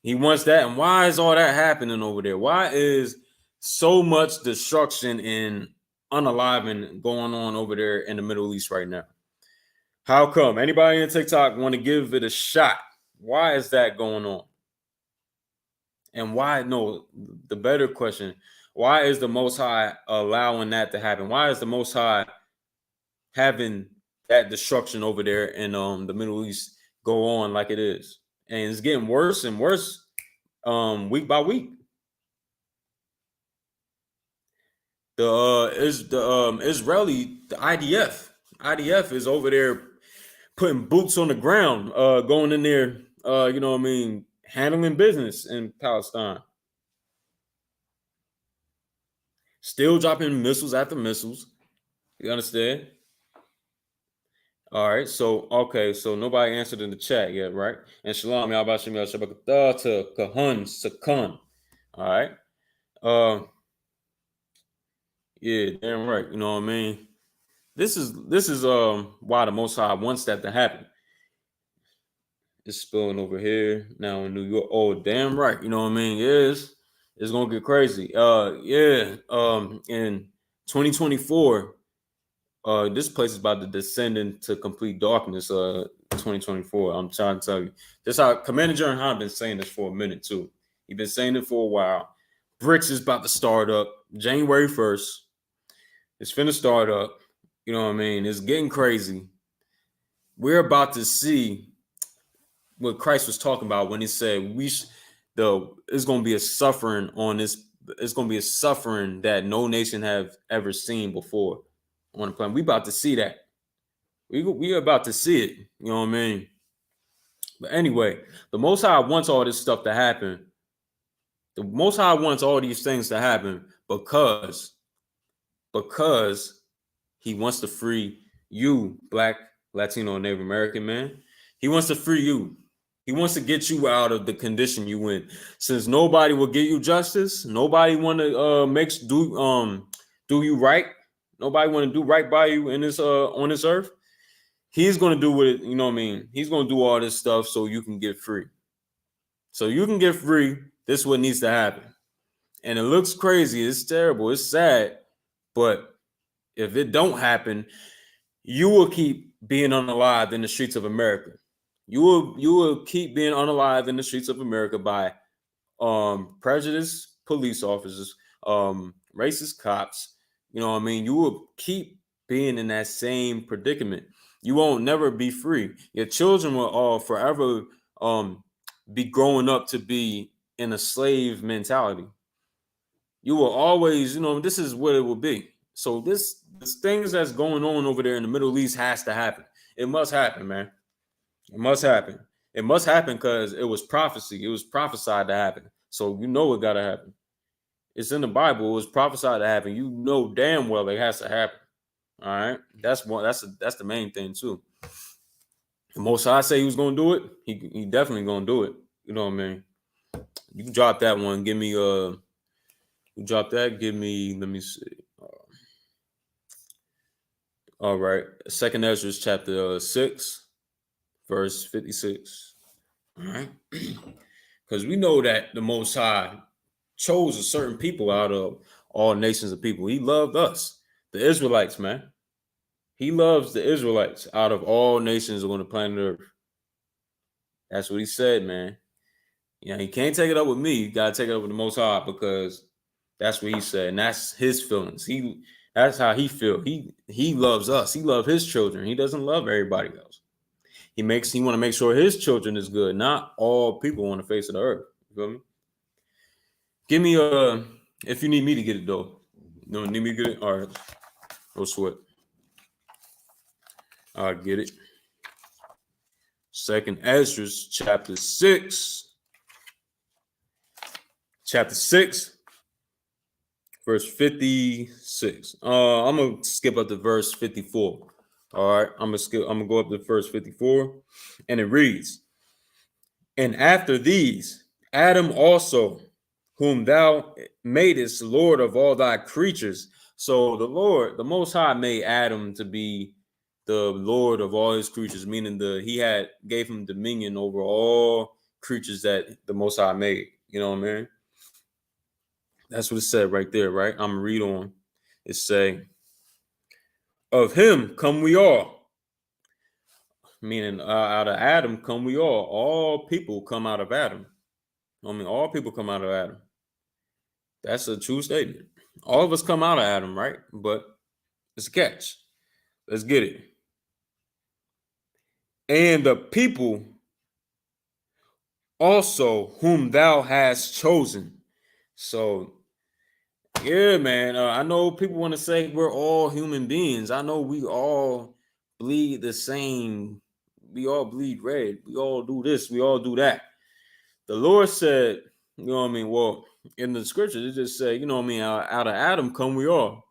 He wants that. And why is all that happening over there? Why is so much destruction and unaliving going on over there in the Middle East right now? How come? Anybody in TikTok want to give it a shot? Why is that going on? And why? No, the better question, why is the Most High allowing that to happen? Why is the Most High having that destruction over there in the Middle East go on like it is? And it's getting worse and worse week by week. The IDF is over there putting boots on the ground, going in there, you know what I mean, handling business in Palestine. Still dropping missiles after missiles. You understand? All right, so nobody answered in the chat yet, right? And shalom, Yahweh Shem Yahshua to Kahun Sakun. All right. Yeah, damn right. You know what I mean? This is why the Most High wants that to happen. It's spilling over here now in New York. Oh, damn right. You know what I mean? Yes, it's gonna get crazy. In 2024, this place is about to descend into complete darkness. 2024. I'm trying to tell you. Just how Commander GEN.YAHANNA been saying this for a minute too. He's been saying it for a while. BRICS is about to start up January 1st. It's finna start up. You know what I mean? It's getting crazy. We're about to see what Christ was talking about when he said it's going to be a suffering on this. It's going to be a suffering that no nation have ever seen before on the planet. We about to see that. We are about to see it. You know what I mean? But anyway, the Most High wants all this stuff to happen. The Most High wants all these things to happen because he wants to free you, Black, Latino, and Native American man. He wants to free you. He wants to get you out of the condition you in. Since nobody will give you justice, nobody want to do you right. Nobody want to do right by you in this on this earth. He's gonna do what you know what I mean. He's gonna do all this stuff so you can get free. So you can get free. This is what needs to happen. And it looks crazy. It's terrible. It's sad. But if it don't happen, you will keep being unalive in the streets of America. You will keep being unalive in the streets of America by prejudiced police officers, racist cops. You know what I mean? You will keep being in that same predicament. You won't never be free. Your children will all forever be growing up to be in a slave mentality. You will always, this is what it will be. So this things that's going on over there in the Middle East has to happen. It must happen, man. It must happen. It must happen because it was prophecy. It was prophesied to happen. So it gotta happen. It's in the Bible. It was prophesied to happen. You know damn well it has to happen. All right. That's the main thing too. The Most High say he was gonna do it. He definitely gonna do it. You know what I mean? You can drop that one. Give me drop that. Give me. Let me see. All right. 2nd Ezra chapter 6, verse 56. All right. Because we know that the Most High chose a certain people out of all nations of people. He loved us, the Israelites, man. He loves the Israelites out of all nations on the planet Earth. That's what he said, man. He can't take it up with me. You got to take it up with the Most High because that's what he said. And that's his feelings. That's how he feel. He loves us. He loves his children. He doesn't love everybody else. He want to make sure his children is good, not all people on the face of the earth. You feel me? Give me if you need me to get it though. You don't need me to get it? All right. No sweat. I'll get it. 2nd Ezra chapter 6. Chapter 6, verse 56. I'm gonna skip up to verse 54. All right, I'm gonna go up to verse 54, and it reads, "And after these, Adam also, whom thou madest Lord of all thy creatures." So the Lord, the Most High, made Adam to be the Lord of all his creatures, meaning he gave him dominion over all creatures that the Most High made. You know what I mean? That's what it said right there, right? I'm gonna read on. It say, "Of him come we all," meaning out of Adam come we all. All people come out of Adam. All people come out of Adam. That's a true statement. All of us come out of Adam, right? But it's a catch. Let's get it. "And the people also whom thou hast chosen." So yeah, man. I know people want to say we're all human beings. I know we all bleed the same. We all bleed red. We all do this. We all do that. The Lord said, you know what I mean? Well, in the scriptures, it just said, you know what I mean? Out of Adam come we all.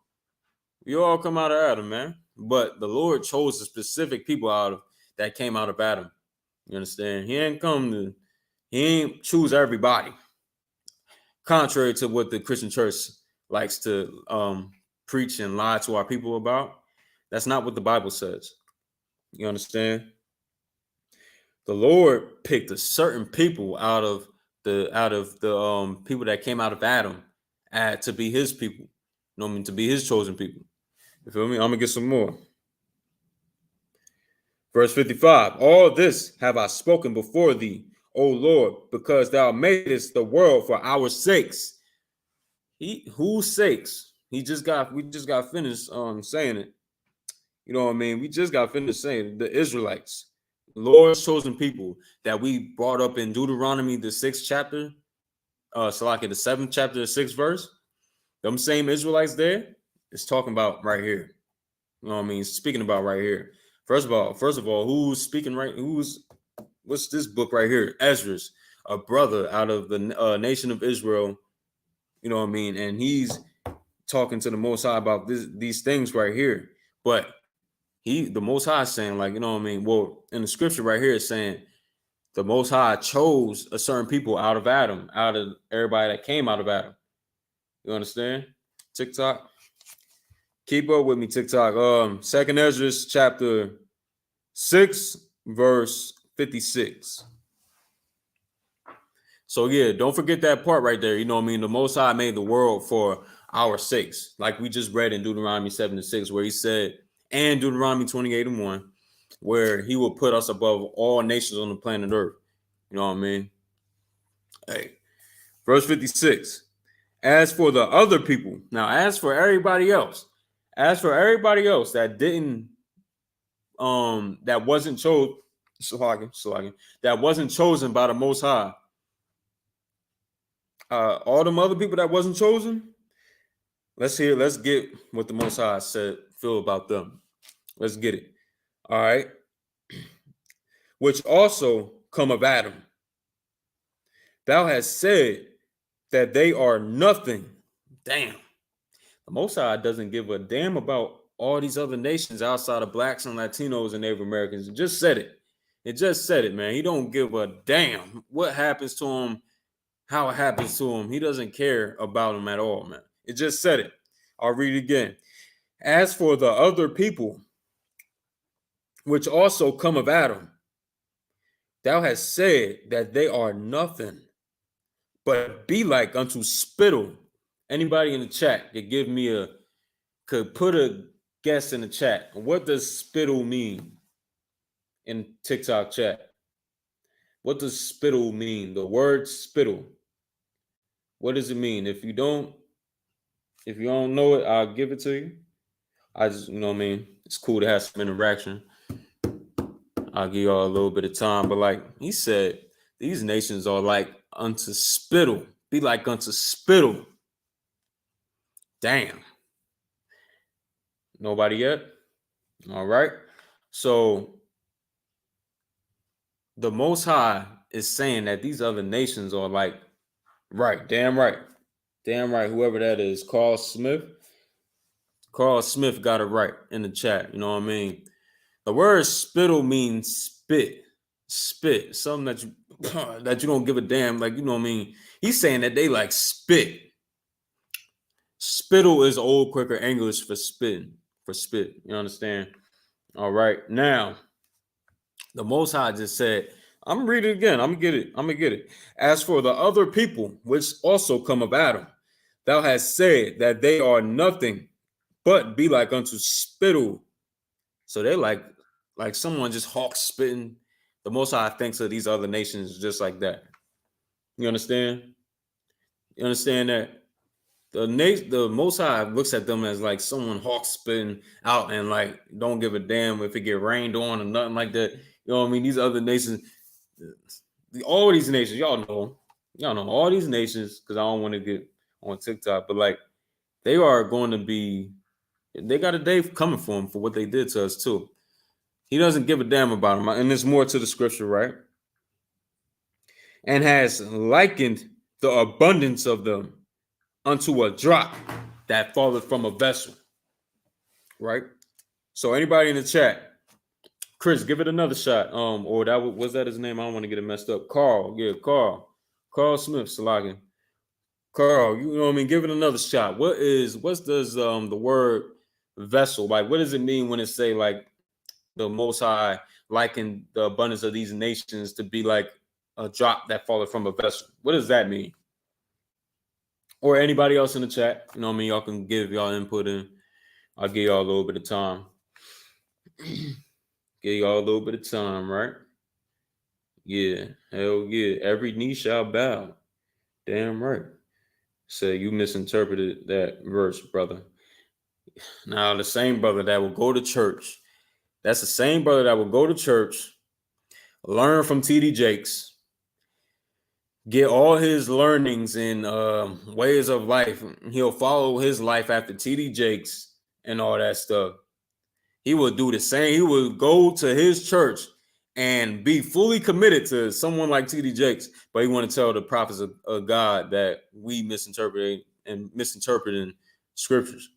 We all come out of Adam, man. But the Lord chose the specific people that came out of Adam. You understand? He ain't choose everybody. Contrary to what the Christian church likes to preach and lie to our people about. That's not what the Bible says. You understand? The Lord picked a certain people out of the people that came out of Adam to be his people. You know what I mean? To be his chosen people. You feel me? I'm gonna get some more. Verse 55, all this have I spoken before thee, O Lord, because thou madest the world for our sakes. Whose sakes? We just got finished saying it. You know what I mean? We just got finished saying the Israelites, Lord's chosen people that we brought up in Deuteronomy, the 6th chapter, Salaki, the 7th chapter, the 6th verse. Them same Israelites there is talking about right here. You know what I mean? Speaking about right here. First of all, who's speaking right? What's this book right here? Ezra's, a brother out of the nation of Israel. You know what I mean? And he's talking to the Most High about these things right here. But the Most High is saying, like, you know what I mean? Well, in the scripture right here, it's saying the Most High chose a certain people out of Adam, out of everybody that came out of Adam. You understand? TikTok. Keep up with me, TikTok. 2nd Ezra chapter 6, verse 56. So yeah, don't forget that part right there. You know what I mean? The Most High made the world for our sakes, like we just read in Deuteronomy 7:6, where he said, and Deuteronomy 28:1, where he will put us above all nations on the planet Earth. You know what I mean? Hey, verse 56. As for the other people, now as for everybody else that didn't, that wasn't chosen, that wasn't chosen by the Most High, all them other people that wasn't chosen, let's get what the Most High feel about them. Let's get it. All right. Which also come of Adam. Thou hast said that they are nothing. Damn. The Most High doesn't give a damn about all these other nations outside of blacks and Latinos and Native Americans. It just said it. Man. He don't give a damn what happens to him, how it happens to him. He doesn't care about them at all, man. It just said it. I'll read it again. As for the other people, which also come of Adam, thou hast said that they are nothing, but be like unto spittle. Anybody in the chat could put a guess in the chat. What does spittle mean in TikTok chat? What does spittle mean? The word spittle. What does it mean? If you don't know it, I'll give it to you. I just, you know what I mean? It's cool to have some interaction. I'll give y'all a little bit of time. But like he said, these nations are like unto spittle. Be like unto spittle. Damn. Nobody yet? All right. So the Most High is saying that these other nations are like, right, damn right. Damn right, whoever that is, Carl Smith got it right in the chat. You know what I mean? The word spittle means spit, something that you that you don't give a damn. Like, you know what I mean? He's saying that they like spit. Spittle is old Quaker English for spit. You understand? All right. Now, the Most High just said, I'm gonna read it again. I'm gonna get it. As for the other people, which also come of Adam, thou hast said that they are nothing, but be like unto spittle. So they like someone just hawk spitting. The Most High thinks of these other nations just like that. You understand? You understand that the Most High looks at them as like someone hawk spitting out and like don't give a damn if it get rained on or nothing like that. You know what I mean? These other nations, all these nations, y'all know all these nations, because I don't want to get on TikTok, but like they are going to be, they got a day coming for them for what they did to us too. He doesn't give a damn about them. And there's more to the scripture, right? And has likened the abundance of them unto a drop that falleth from a vessel, right? So anybody in the chat, Chris, give it another shot. Or that was that his name? I don't want to get it messed up. Carl Smith, Salagan. Carl, you know what I mean? Give it another shot. What does the word vessel, like, what does it mean when it say like the Most High liken the abundance of these nations to be like a drop that falleth from a vessel? What does that mean? Or anybody else in the chat, you know what I mean? Y'all can give y'all input in. I'll give y'all a little bit of time. Give Give y'all a little bit of time, right? Yeah, hell yeah. Every knee shall bow. Damn right. So you misinterpreted that verse, brother. Now, the same brother that will go to church, that's the same brother that will go to church, learn from T.D. Jakes, get all his learnings and ways of life. He'll follow his life after T.D. Jakes and all that stuff. He will do the same. He will go to his church and be fully committed to someone like T.D. Jakes, but he want to tell the prophets of God that we misinterpreting scriptures.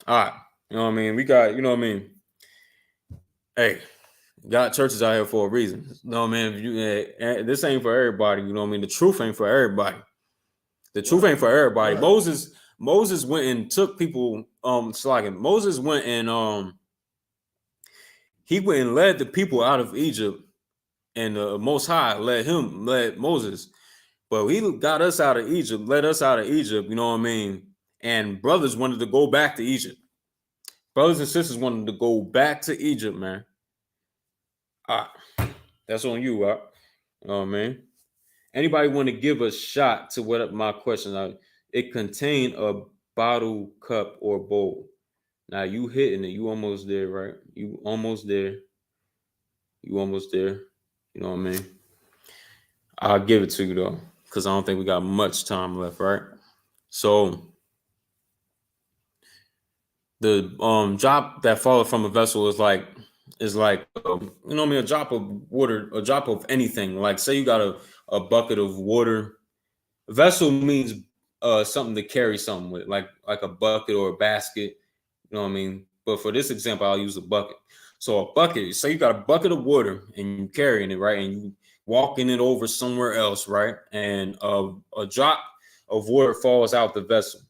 All right. You know what I mean? We got, you know what I mean? Hey, got churches out here for a reason. You know what I mean? This ain't for everybody. You know what I mean? The truth ain't for everybody. The truth ain't for everybody. Right. Moses went and took people, Moses went and he went and led the people out of Egypt, and the Most High led Moses. But he got us out of Egypt, led us out of Egypt, you know what I mean? And brothers wanted to go back to Egypt. Brothers and sisters wanted to go back to Egypt, man. That's on you, right? You know what I mean? Anybody want to give a shot to what my question is? It contained a bottle, cup, or bowl. Now you hitting it. You almost there, right? You almost there. You almost there. You know what I mean? I'll give it to you though, because I don't think we got much time left, right? So the drop that followed from a vessel is like you know what I mean, a drop of water, a drop of anything. Like say you got a bucket of water. A vessel means something to carry something with, like a bucket or a basket. You know what I mean? But for this example, I'll use a bucket. So a bucket, say you got a bucket of water and you carrying it, right? And you walking it over somewhere else, right? And a drop of water falls out the vessel.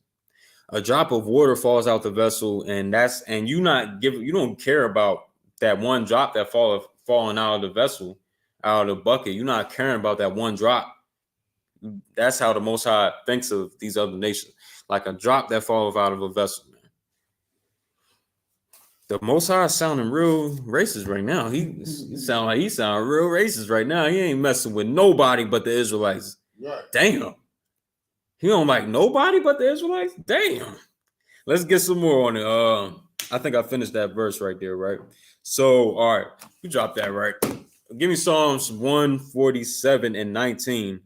A drop of water falls out the vessel, and you don't care about that one drop that falling out of the vessel, out of the bucket. You're not caring about that one drop. That's how the Most High thinks of these other nations, like a drop that falls out of a vessel. Man. The Most High is sounding real racist right now. He sound real racist right now. He ain't messing with nobody but the Israelites. Right. Damn. He don't like nobody but the Israelites. Damn. Let's get some more on it. I think I finished that verse right there, right? So, all right, you dropped that right. Give me Psalms 147 and 19.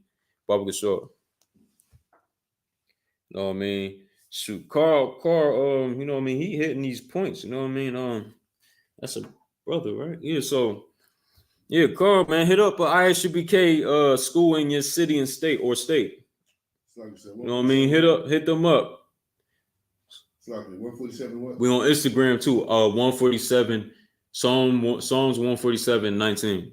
Bubba Short. You know what I mean? Shoot, Carl, you know what I mean? He hitting these points, you know what I mean? That's a brother, right? Yeah, so yeah, Carl, man, hit up a I.S.U.P.K. School in your city and state. Like said, you know what I mean? Hit them up. It's like 147 what? We on Instagram too. 147 Psalms 147 19.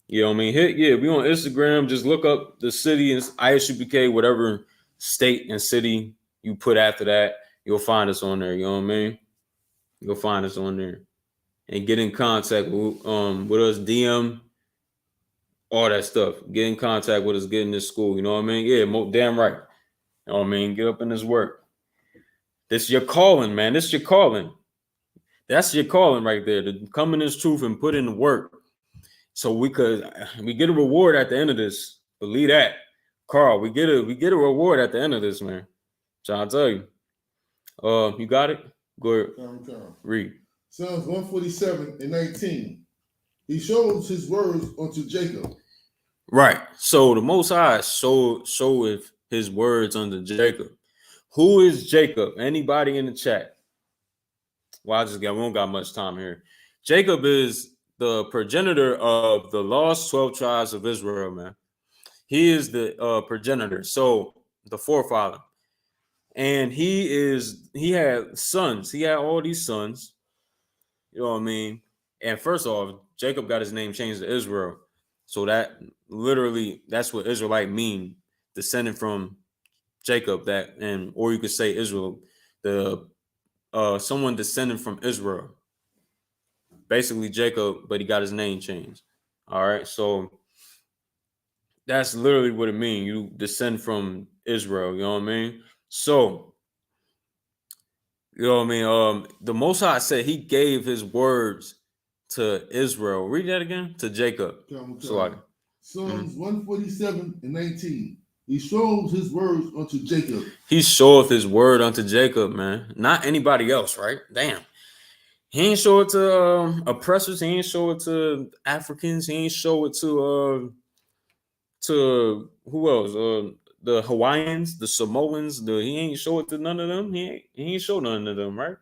You know what I mean? We on Instagram. Just look up the city and I.S.U.P.K. whatever state and city you put after that, you'll find us on there. You know what I mean? You'll find us on there. And get in contact with us, DM, all that stuff. Get in contact with us, get in this school. You know what I mean? Yeah, damn right. You know what I mean? Get up in this work. This is your calling, man. This is your calling. That's your calling right there. To come in this truth and put in the work. So we get a reward at the end of this. Believe that. Carl, we get a reward at the end of this, man. Trying to tell you. You got it? Go ahead. Come. Read. Psalms 147 and 19. He shows his words unto Jacob. Right. So the Most High showeth his words unto Jacob. Who is Jacob? Anybody in the chat? Well, we don't got much time here. Jacob is the progenitor of the lost 12 tribes of Israel, man. He is the progenitor, so the forefather. And he had sons. He had all these sons. You know what I mean? And first off, Jacob got his name changed to Israel. So that's what Israelite mean, descending from Jacob, or you could say Israel, someone descending from Israel. Basically Jacob, but he got his name changed. All right. So that's literally what it means. You descend from Israel. You know what I mean? So, you know what I mean? The Most High said he gave his words to Israel. Read that again. To Jacob. Psalms 147:19. He shows his words unto Jacob. He showeth his word unto Jacob, man. Not anybody else, right? Damn. He ain't show it to oppressors. He ain't show it to Africans. He ain't show it to who else? The Hawaiians, the Samoans. He ain't show it to none of them. He ain't show none of them, right?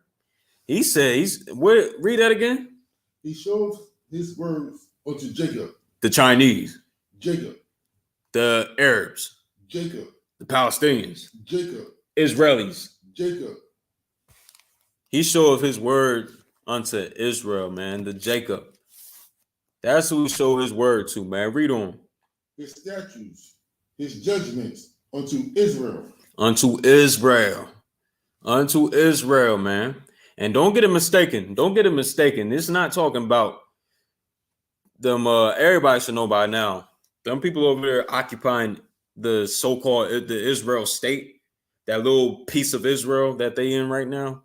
He said read that again. He shows his words unto Jacob. The Chinese. Jacob. The Arabs. Jacob. The Palestinians. Jacob. Israelis. Jacob. He showeth his word unto Israel, man. The Jacob. That's who he showed his word to, man. Read on. His statutes, his judgments unto Israel. Unto Israel. Unto Israel, man. And don't get it mistaken. Don't get it mistaken. It's not talking about them. Everybody should know by now. Them people over there occupying the so-called the Israel state, that little piece of Israel that they in right now.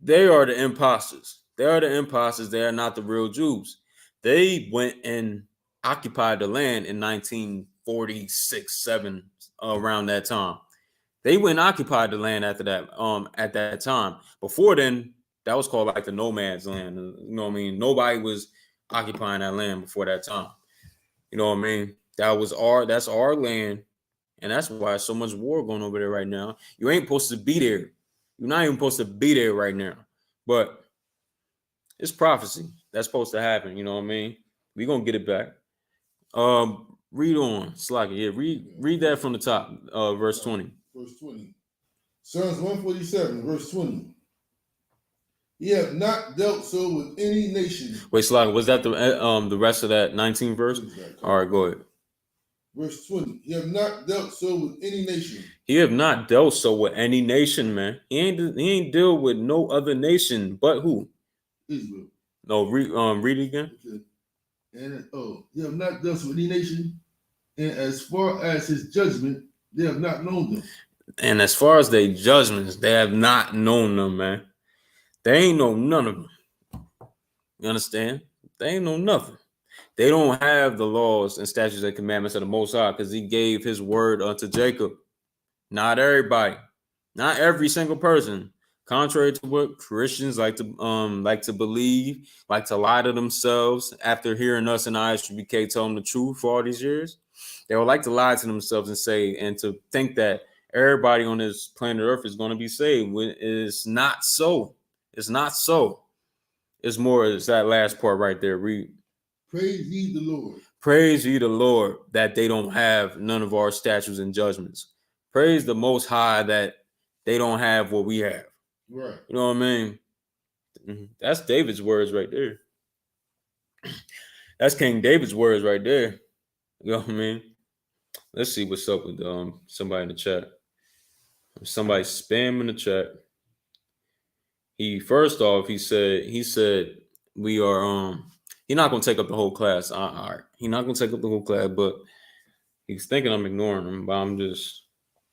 They are the imposters. They are the imposters. They are not the real Jews. They went and occupied the land in 1946, 7, around that time. They went and occupied the land after that, at that time. Before then, that was called like the nomad's land. You know what I mean? Nobody was occupying that land before that time. You know what I mean? That's our land. And that's why so much war going over there right now. You ain't supposed to be there. You're not even supposed to be there right now. But it's prophecy. That's supposed to happen. You know what I mean? We're going to get it back. Read on. Slacky. Yeah, read that from the top, verse 20. Verse 20. Psalms 147, verse 20. He hath not dealt so with any nation. Wait, Slacky, was that the rest of that 19th verse? All right, go ahead. Verse 20. He have not dealt so with any nation. He have not dealt so with any nation, man. He ain't deal with no other nation but who? Israel. No, read it again. Okay. And he have not dealt so with any nation, and as far as his judgment, they have not known them. And as far as their judgments, they have not known them, man. They ain't know none of them. You understand? They ain't know nothing. They don't have the laws and statutes and commandments of the Most High because he gave his word unto Jacob. Not everybody. Not every single person. Contrary to what Christians like to believe, like to lie to themselves after hearing us in I.S.U.P.K tell them the truth for all these years. They would like to lie to themselves and say, and to think that everybody on this planet Earth is going to be saved. It's not so. It's not so. It's that last part right there. Read. Praise ye the Lord. Praise ye the Lord that they don't have none of our statutes and judgments. Praise the Most High that they don't have what we have. Right. You know what I mean? That's David's words right there. That's King David's words right there. You know what I mean? Let's see what's up with somebody in the chat. Somebody spamming the chat. He said we are he's not gonna take up the whole class. All right. He's not gonna take up the whole class, but he's thinking I'm ignoring him, but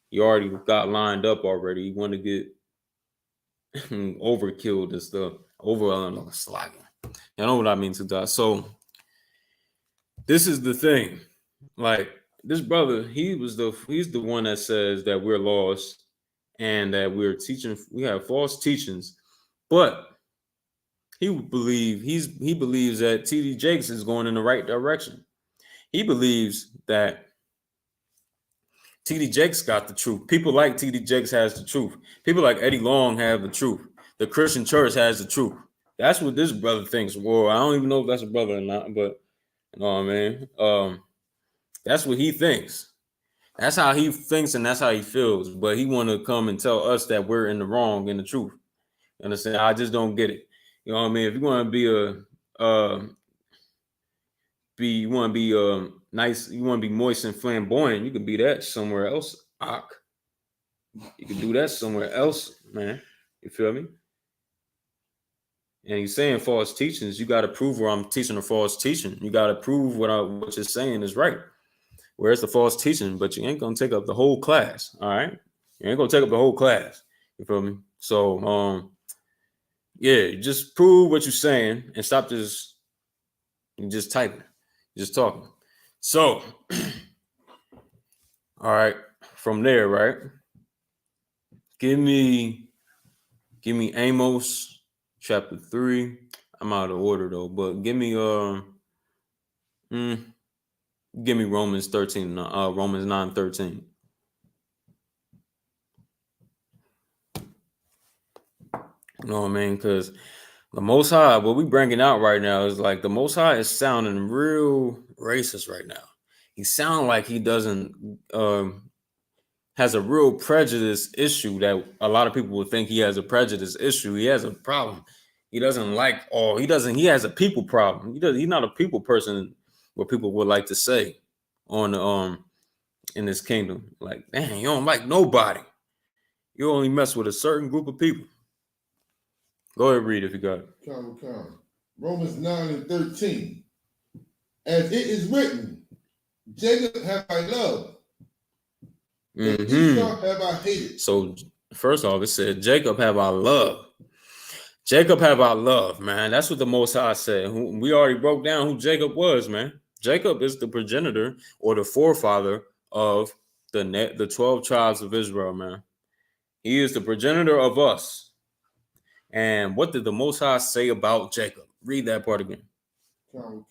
he already got lined up already. He want to get overkilled and stuff. Slagging. You know what I mean to that. So this is the thing. Like this brother, he's the one that says that we're lost and that we have false teachings, but he believes that T.D. Jakes is going in the right direction. He believes that T.D. Jakes got the truth. People like T.D. Jakes has the truth. People like Eddie Long have the truth. The Christian church has the truth. That's what this brother thinks. Well, I don't even know if that's a brother or not, but you know what I mean? That's what he thinks. That's how he thinks and that's how he feels. But he want to come and tell us that we're in the wrong in the truth. You understand? I just don't get it. You know what I mean? If you want to be nice, you want to be moist and flamboyant, you can be that somewhere else. You can do that somewhere else, man. You feel me? And he's saying false teachings. You got to prove where I'm teaching a false teaching. You got to prove what you're saying is right. Where's the false teaching? But you ain't gonna take up the whole class. All right, you ain't gonna take up the whole class. You feel me? So Yeah, just prove what you're saying and stop just typing, just talking. So, all right, from there, right? Give me Amos chapter 3. I'm out of order though, but give me Romans 13, Romans 9:13. You know what I mean? Because the Most High, what we bringing out right now is like the Most High is sounding real racist right now. He sounds like he doesn't has a real prejudice issue that a lot of people would think he has a prejudice issue. He has a problem. He doesn't like all. He has a people problem. He's not a people person. What people would like to say on in this kingdom, like, man, you don't like nobody. You only mess with a certain group of people. Go ahead, read if you got it. Come. Romans 9:13. As it is written, Jacob have I loved, but Esau have I hated. So first off, it said, Jacob have I loved. Jacob have I loved, man. That's what the Most High said. We already broke down who Jacob was, man. Jacob is the progenitor or the forefather of the 12 tribes of Israel, man. He is the progenitor of us. And what did the Most High say about Jacob? Read that part again. Come.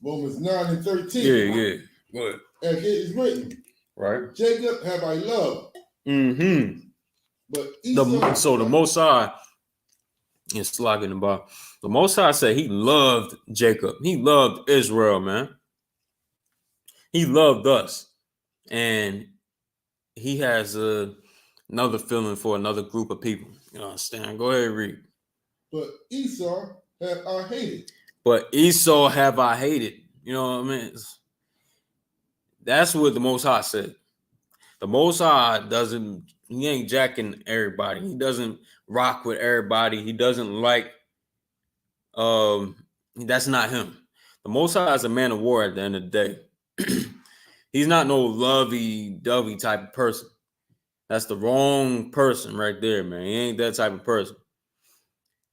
Romans 9:13. Yeah. Go ahead. As it is written, right? Jacob have I loved. But Esau so the Most High is slogging about. The Most High said he loved Jacob. He loved Israel, man. He loved us. And he has another feeling for another group of people. You understand? Go ahead and read. But Esau have I hated. But Esau have I hated. You know what I mean? That's what the Most High said. The Most High he ain't jacking everybody. He doesn't rock with everybody. He doesn't like, that's not him. The Most High is a man of war at the end of the day. He's not no lovey-dovey type of person. That's the wrong person right there, man. He ain't that type of person.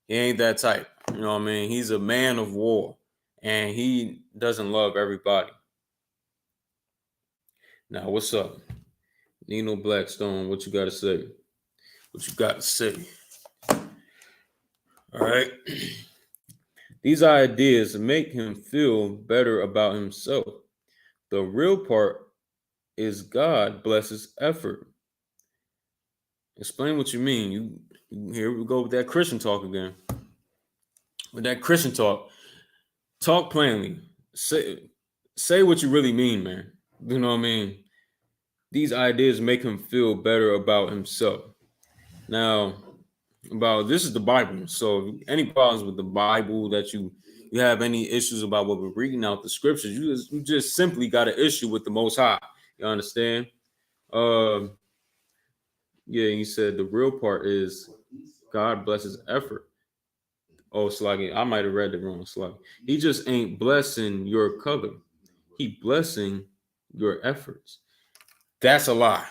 He ain't that type. You know what I mean? He's a man of war, and he doesn't love everybody. Now, what's up? Nino Blackstone, what you got to say? What you got to say? All right. These ideas make him feel better about himself. The real part is God blesses effort. Explain what you mean. Here we go with that Christian talk again. With that Christian talk plainly. Say what you really mean, man. You know what I mean? These ideas make him feel better about himself. Now, this is the Bible. So any problems with the Bible that you have any issues about what we're reading out the scriptures, you just simply got an issue with the Most High. You understand? Yeah, he said the real part is God blesses effort. Oh, Sluggy, I might have read it wrong, Sluggy. He just ain't blessing your color. He blessing your efforts. That's a lie.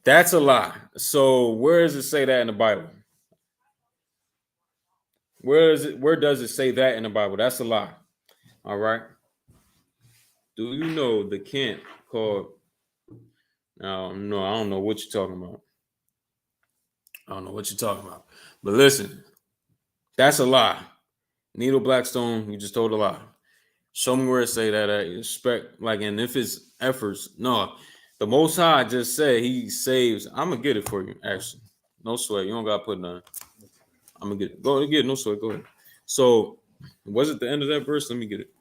That's a lie. So where does it say that in the Bible? Where does it say that in the Bible? That's a lie. All right. Do you know the camp called? No, I don't know what you're talking about. But listen, that's a lie. Needle Blackstone, you just told a lie. Show me where it say that. Expect and if it's efforts, no. The Most High just said He saves. I'm gonna get it for you. Actually, no sweat. You don't gotta put none. I'm gonna get it. Go get it. No sweat. Go ahead. So, was it the end of that verse? Let me get it.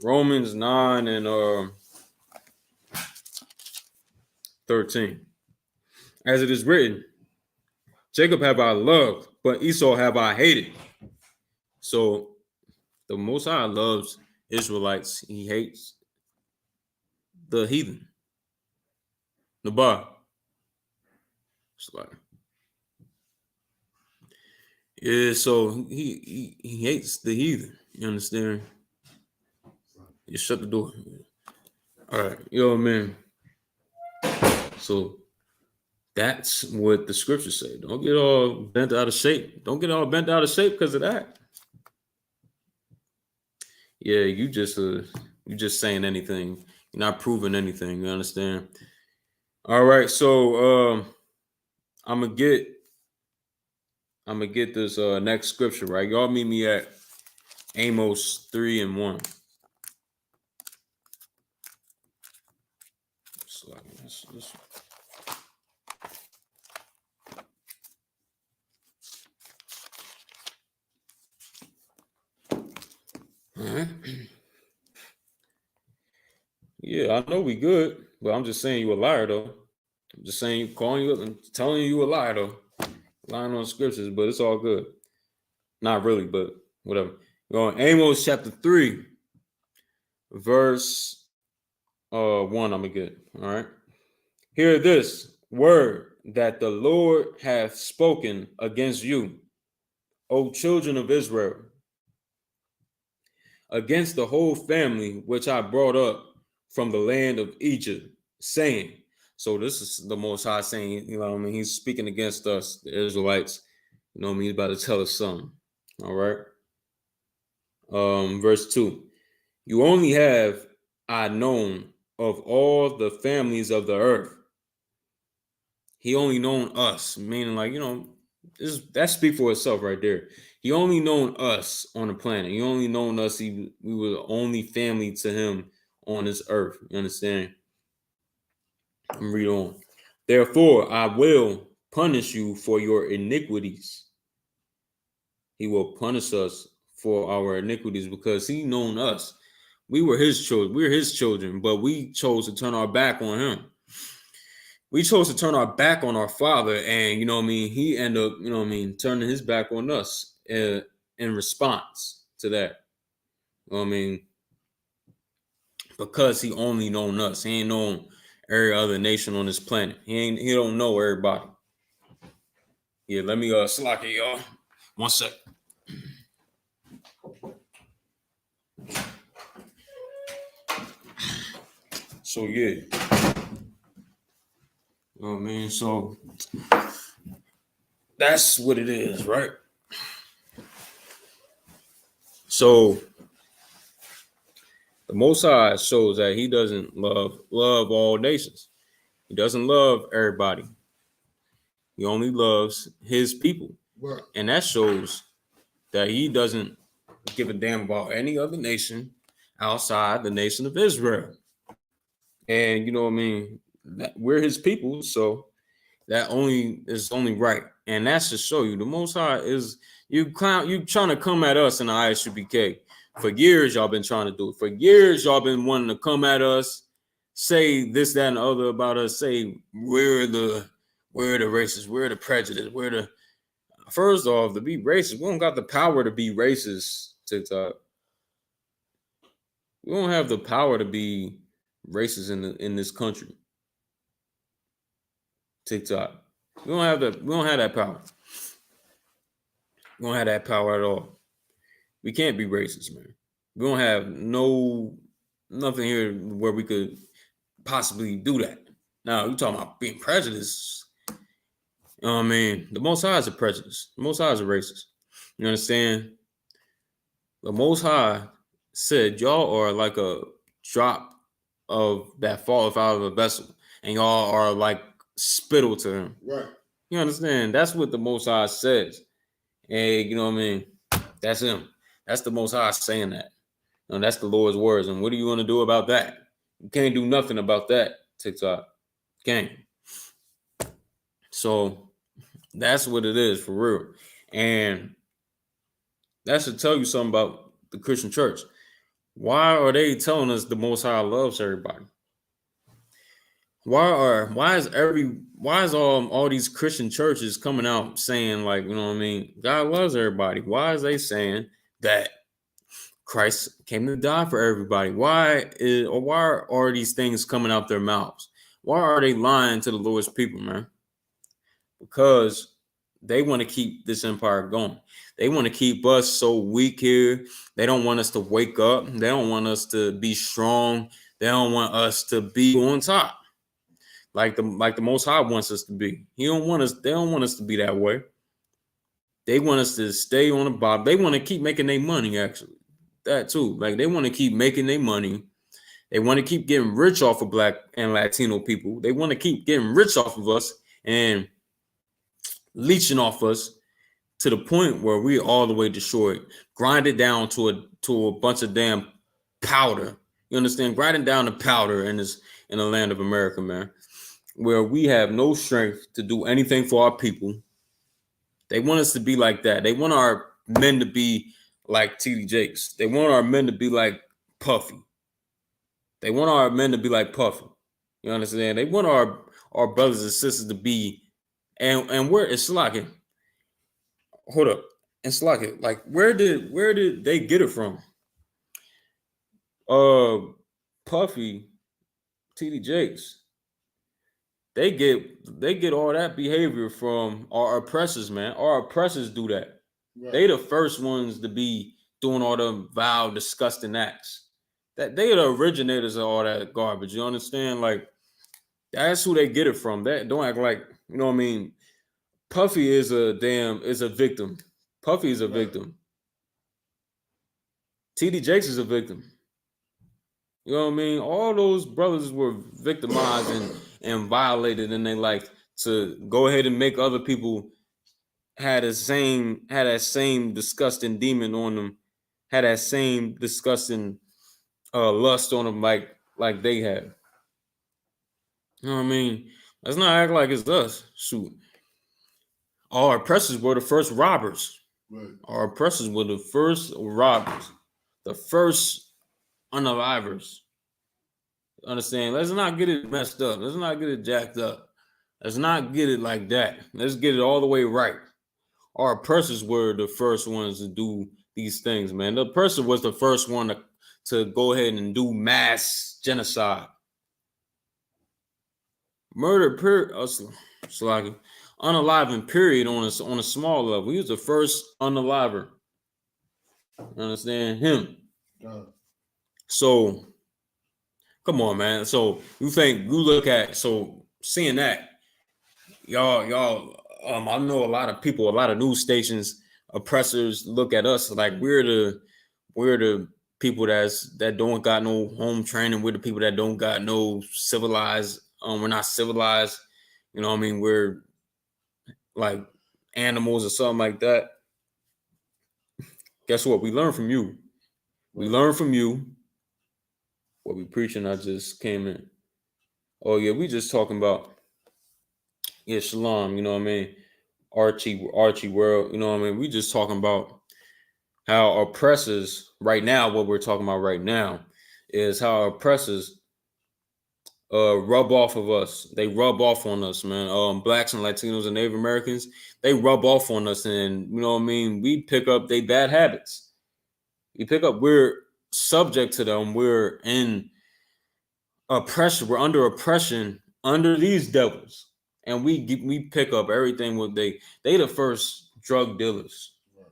Romans 9 and 13. As it is written, Jacob have I loved, but Esau have I hated. So the Most High loves Israelites. He hates the heathen. The bar. Yeah, so he hates the heathen. You understand? You shut the door. All right. Yo, man. So That's what the scriptures say. Don't get all bent out of shape. Don't get all bent out of shape because of that. Yeah, you just saying anything. You're not proving anything. You understand? All right, so I'm gonna get this next scripture, right? Y'all meet me at Amos 3:1. So this. All right. Yeah, I know we good, but I'm just saying you a liar though. I'm just saying, calling you up and telling you a liar though. Lying on scriptures, but it's all good. Not really, but whatever. Going Amos chapter 3, verse 1. I'm gonna get. All right. Hear this word that the Lord hath spoken against you, O children of Israel, against the whole family which I brought up from the land of Egypt, saying. So this is the Most High saying, you know what I mean? He's speaking against us, the Israelites. You know what I mean? He's about to tell us something. All right. Verse 2. You only have I known of all the families of the earth. He only known us, meaning like, you know, that speaks for itself right there. He only known us on the planet. He only known us. We were the only family to him on this earth. You understand? I'm read on. Therefore, I will punish you for your iniquities. He will punish us for our iniquities because he known us. We were his children. We're his children, but we chose to turn our back on him. We chose to turn our back on our father, and you know what I mean, he ended up, you know what I mean, turning his back on us in response to that. You know what I mean? Because he only known us. He ain't known every other nation on this planet. He don't know everybody. Yeah, let me slack it, y'all. 1 sec. So yeah. You know what I mean? So that's what it is, right? So the Most High shows that he doesn't love all nations. He doesn't love everybody. He only loves his people. Right. And that shows that he doesn't give a damn about any other nation outside the nation of Israel. And you know what I mean? We're his people, so that is only right. And that's to show you the Most High is you trying to come at us in the I.S.U.P.K. For years, y'all been trying to do it. For years, y'all been wanting to come at us, say this, that, and the other about us, say we're the racists, we're the prejudice, we're the. First off, to be racist, we don't got the power to be racist, TikTok. We don't have the power to be racist in this country. TikTok. We don't have that power. We don't have that power at all. We can't be racist, man. We don't have nothing here where we could possibly do that. Now, you talking about being prejudiced. You know what I mean? The Most High is a prejudice. The Most High is a racist. You understand? The Most High said y'all are like a drop of that falleth out of a vessel, and y'all are like spittle to him. Right. You understand? That's what the Most High says. Hey, you know what I mean? That's him. That's the Most High saying that. And that's the Lord's words. And what are you going to do about that? You can't do nothing about that, TikTok. Can't. So that's what it is for real. And that should tell you something about the Christian church. Why are they telling us the Most High loves everybody? Why is all these Christian churches coming out saying, like, you know what I mean, God loves everybody? Why is they saying that Christ came to die for everybody? Why are these things coming out their mouths? Why are they lying to the Lord's people, man? Because they want to keep this empire going. They want to keep us so weak here. They don't want us to wake up. They don't want us to be strong. They don't want us to be on top. like the Most High wants us to be. They don't want us to be that way. They want us to stay on the bottom. They want to keep making their money, actually. That too. Like they want to keep making their money. They want to keep getting rich off of Black and Latino people. They want to keep getting rich off of us and leeching off us to the point where we're all the way destroyed. Grind it down to a bunch of damn powder. You understand? Grinding down the powder in the land of America, man, where we have no strength to do anything for our people. They want us to be like that. They want our men to be like T.D. Jakes. They want our men to be like Puffy. They want our men to be like Puffy. You understand? They want our brothers and sisters to be, and where it's like, hold up, it's like, where did they get it from? Puffy, T.D. Jakes, they get all that behavior from our oppressors, man. Our oppressors do that. Right. They the first ones to be doing all the vile, disgusting acts. That they are the originators of all that garbage. You understand? Like that's who they get it from. That don't act like, you know what I mean. Puffy is a victim. Puffy is a victim. T.D. Jakes is a victim. You know what I mean? All those brothers were victimized and violated in their life to go ahead and make other people had that same disgusting demon on them, had that same disgusting lust on them like they had. You know what I mean? Let's not act like it's us. Shoot. Our oppressors were the first robbers. Right. Our oppressors were the first robbers, the first unalivers. Understand? Let's not get it messed up. Let's not get it jacked up. Let's not get it like that. Let's get it all the way right. Our oppressors were the first ones to do these things, man. The oppressor was the first one to go ahead and do mass genocide. Murder, period. Unaliving, period, on a small level. He was the first unaliver. Understand him? So, come on, man. So seeing that, y'all. I know a lot of people, a lot of news stations, oppressors look at us like we're the people that don't got no home training. We're the people that don't got no civilized. We're not civilized. You know what I mean? We're like animals or something like that. Guess what? We learn from you. We learn from you. What we preaching, I just came in. Oh yeah, we just talking about Shalom, you know what I mean? Archie world, you know what I mean? We just talking about how oppressors right now, what we're talking about right now is how oppressors rub off of us. They rub off on us, man. Blacks and Latinos and Native Americans, they rub off on us, and you know what I mean? We pick up their bad habits. We're subject to them. We're in oppression. We're under oppression under these devils. And we pick up everything what they the first drug dealers. Right.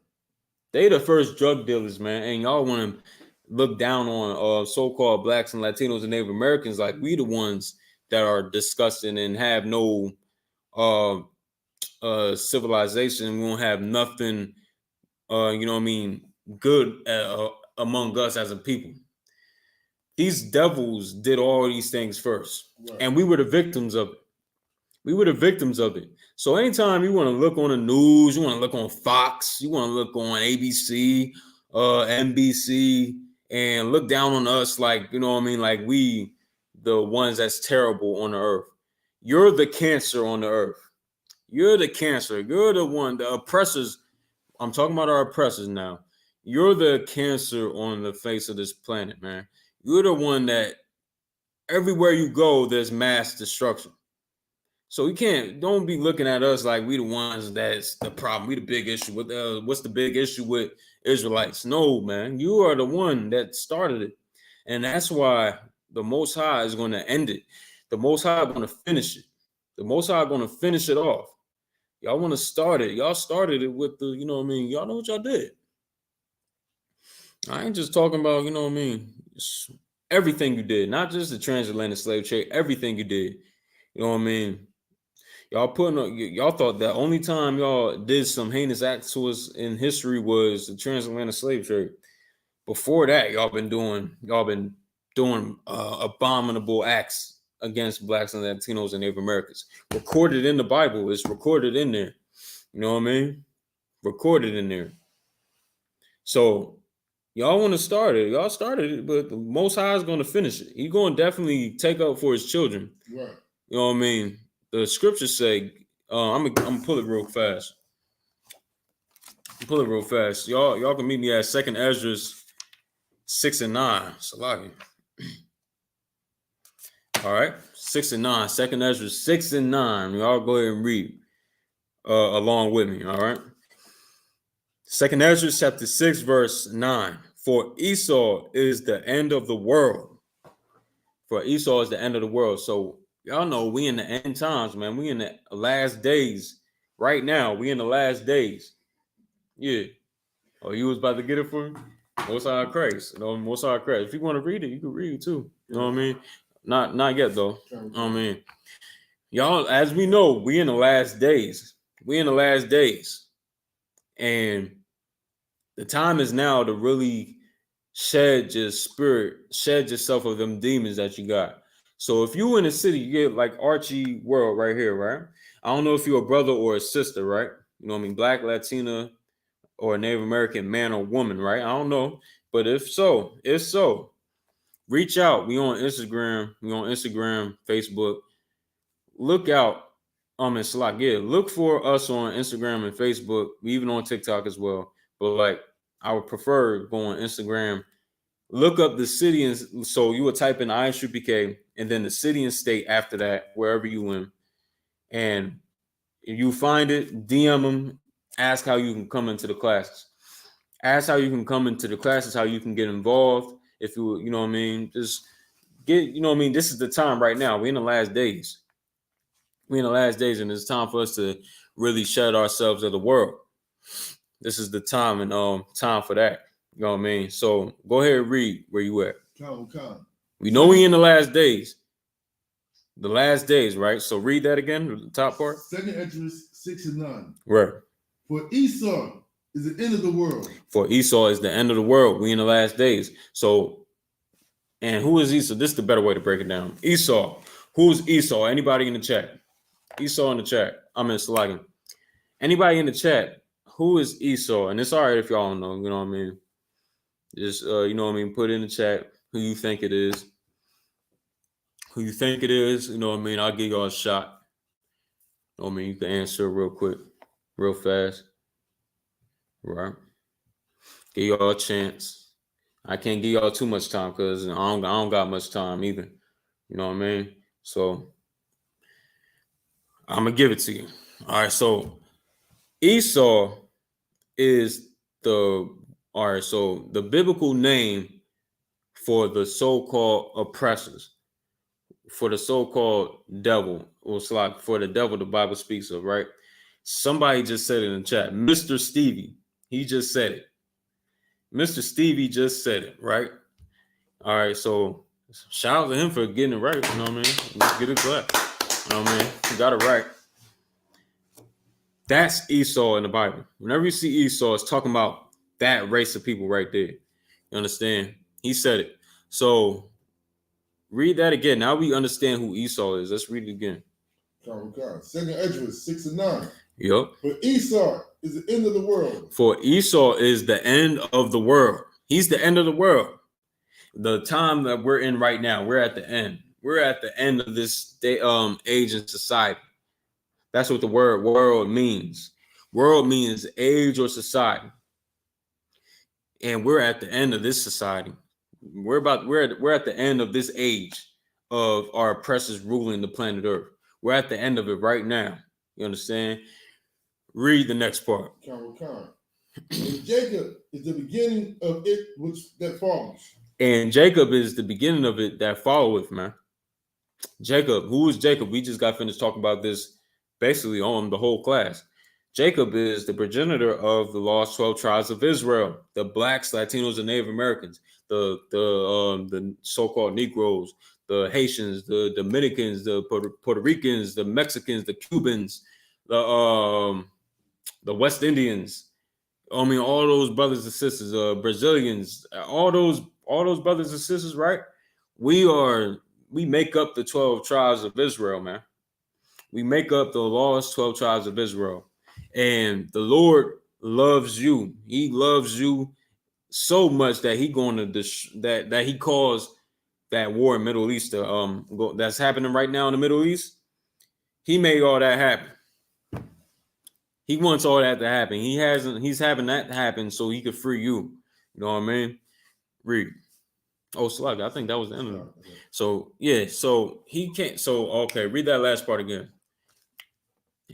They the first drug dealers, man. And y'all want to look down on so-called Blacks and Latinos and Native Americans like we the ones that are disgusting and have no civilization. We don't have nothing you know what I mean, good among us as a people. These devils did all these things first. Right. And we were the victims of it. So anytime you want to look on the news, you want to look on Fox, you want to look on ABC, NBC, and look down on us like, you know what I mean, like we the ones that's terrible on the earth. You're the cancer on the earth. You're the cancer. You're the one, the oppressors. I'm talking about our oppressors now. You're the cancer on the face of this planet, man. You're the one that everywhere you go, there's mass destruction. So don't be looking at us like we the ones that's the problem. We the big issue with what's the big issue with Israelites? No, man, you are the one that started it. And that's why the Most High is going to end it. The Most High is going to finish it. The Most High is going to finish it off. Y'all want to start it. Y'all started it with the, you know what I mean? Y'all know what y'all did. I ain't just talking about, you know what I mean? Everything you did, not just the transatlantic slave trade, everything you did. You know what I mean? Y'all thought that only time y'all did some heinous acts to us in history was the transatlantic slave trade. Before that, y'all been doing abominable acts against blacks and Latinos and Native Americans. Recorded in the Bible. It's recorded in there. You know what I mean? Recorded in there. So y'all want to start it. Y'all started it, but the Most High is going to finish it. He's going to definitely take up for his children. Right. You know what I mean? The scriptures say, I'm gonna pull it real fast. Y'all can meet me at 2nd Ezra 6 and 9. Salaki. All right, 6 and 9. 2nd Ezra 6 and 9. Y'all go ahead and read along with me. All right. 2nd Ezra chapter 6 verse 9. For Esau is the end of the world. For Esau is the end of the world. So y'all know we in the end times, man. We in the last days. Right now, we in the last days. Yeah. Oh, you was about to get it for me? Most High Christ. You know, Most High Christ. If you want to read it, you can read it too. You know what I mean? Not yet though. You know what I mean? Y'all, as we know, we in the last days. We in the last days. And the time is now to really shed your spirit, shed yourself of them demons that you got. So if you in a city, you get like Archie World right here, right? I don't know if you're a brother or a sister, right? You know what I mean? Black, Latina, or a Native American man or woman, right? I don't know. But if so, reach out. We on Instagram, Facebook. Look out. It's like, yeah, look for us on Instagram and Facebook. We even on TikTok as well. But like, I would prefer going Instagram. Look up the city, and so you would type in I.S.U.P.K. and then the city and state after that, wherever you in, and if you find it, DM them. Ask how you can come into the classes. Ask how you can come into the classes, how you can get involved. If you know what I mean, just get, you know what I mean. This is the time right now. We're in the last days. And it's time for us to really shed ourselves of the world. This is the time and time for that. You know what I mean? So go ahead and read where you at. We know we in the last days. The last days, right? So read that again, the top part. 2nd Ezra 6 and 9. Right. For Esau is the end of the world. For Esau is the end of the world. We in the last days. So, and who is Esau? This is the better way to break it down. Esau. Who's Esau? Anybody in the chat? Esau in the chat. I'm in Salagan. Anybody in the chat? Who is Esau? And it's all right if y'all don't know. You know what I mean? Just you know what I mean. Put in the chat who you think it is. Who you think it is? You know what I mean? I'll give y'all a shot. You know what I mean? You can answer real quick, real fast. Right? Give y'all a chance. I can't give y'all too much time because I don't got much time either. You know what I mean? So I'm gonna give it to you. All right. So Esau is the biblical name for the so-called oppressors, for the so-called devil, or it's like for the devil the Bible speaks of, right? Somebody just said it in the chat. Mr. Stevie, he just said it. Mr. Stevie just said it, right? All right, so shout out to him for getting it right. You know what I mean? Let's get it clap. You know what I mean? He got it right. That's Esau in the Bible. Whenever you see Esau, it's talking about that race of people right there. You understand? He said it. So read that again. Now we understand who Esau is. Let's read it again. 2nd Ezra 6 and 9. Yep. For Esau is the end of the world. For Esau is the end of the world. He's the end of the world. The time that we're in right now, we're at the end. We're at the end of this age and society. That's what the word world means. World means age or society. And we're at the end of this society. We're at the end of this age of our oppressors ruling the planet Earth. We're at the end of it right now. You understand? Read the next part. And Jacob is the beginning of it that follows. And Jacob is the beginning of it that followeth, man. Jacob, who is Jacob? We just got finished talking about this basically on the whole class. Jacob is the progenitor of the lost 12 tribes of Israel, the blacks, Latinos, and Native Americans, the so-called Negroes, the Haitians, the Dominicans, the Puerto Ricans, the Mexicans, the Cubans, the West Indians. I mean, all those brothers and sisters, Brazilians, all those brothers and sisters, right? We make up the 12 tribes of Israel, man. We make up the lost 12 tribes of Israel. And the Lord loves you. He loves you so much that he going to that he caused that war in Middle East to that's happening right now in the Middle East. He made all that happen. He wants all that to happen. He's having that happen so he could free you. You know what I mean? Read. Oh, Slug, I think that was the end of it. So yeah, so he can't. So okay, read that last part again.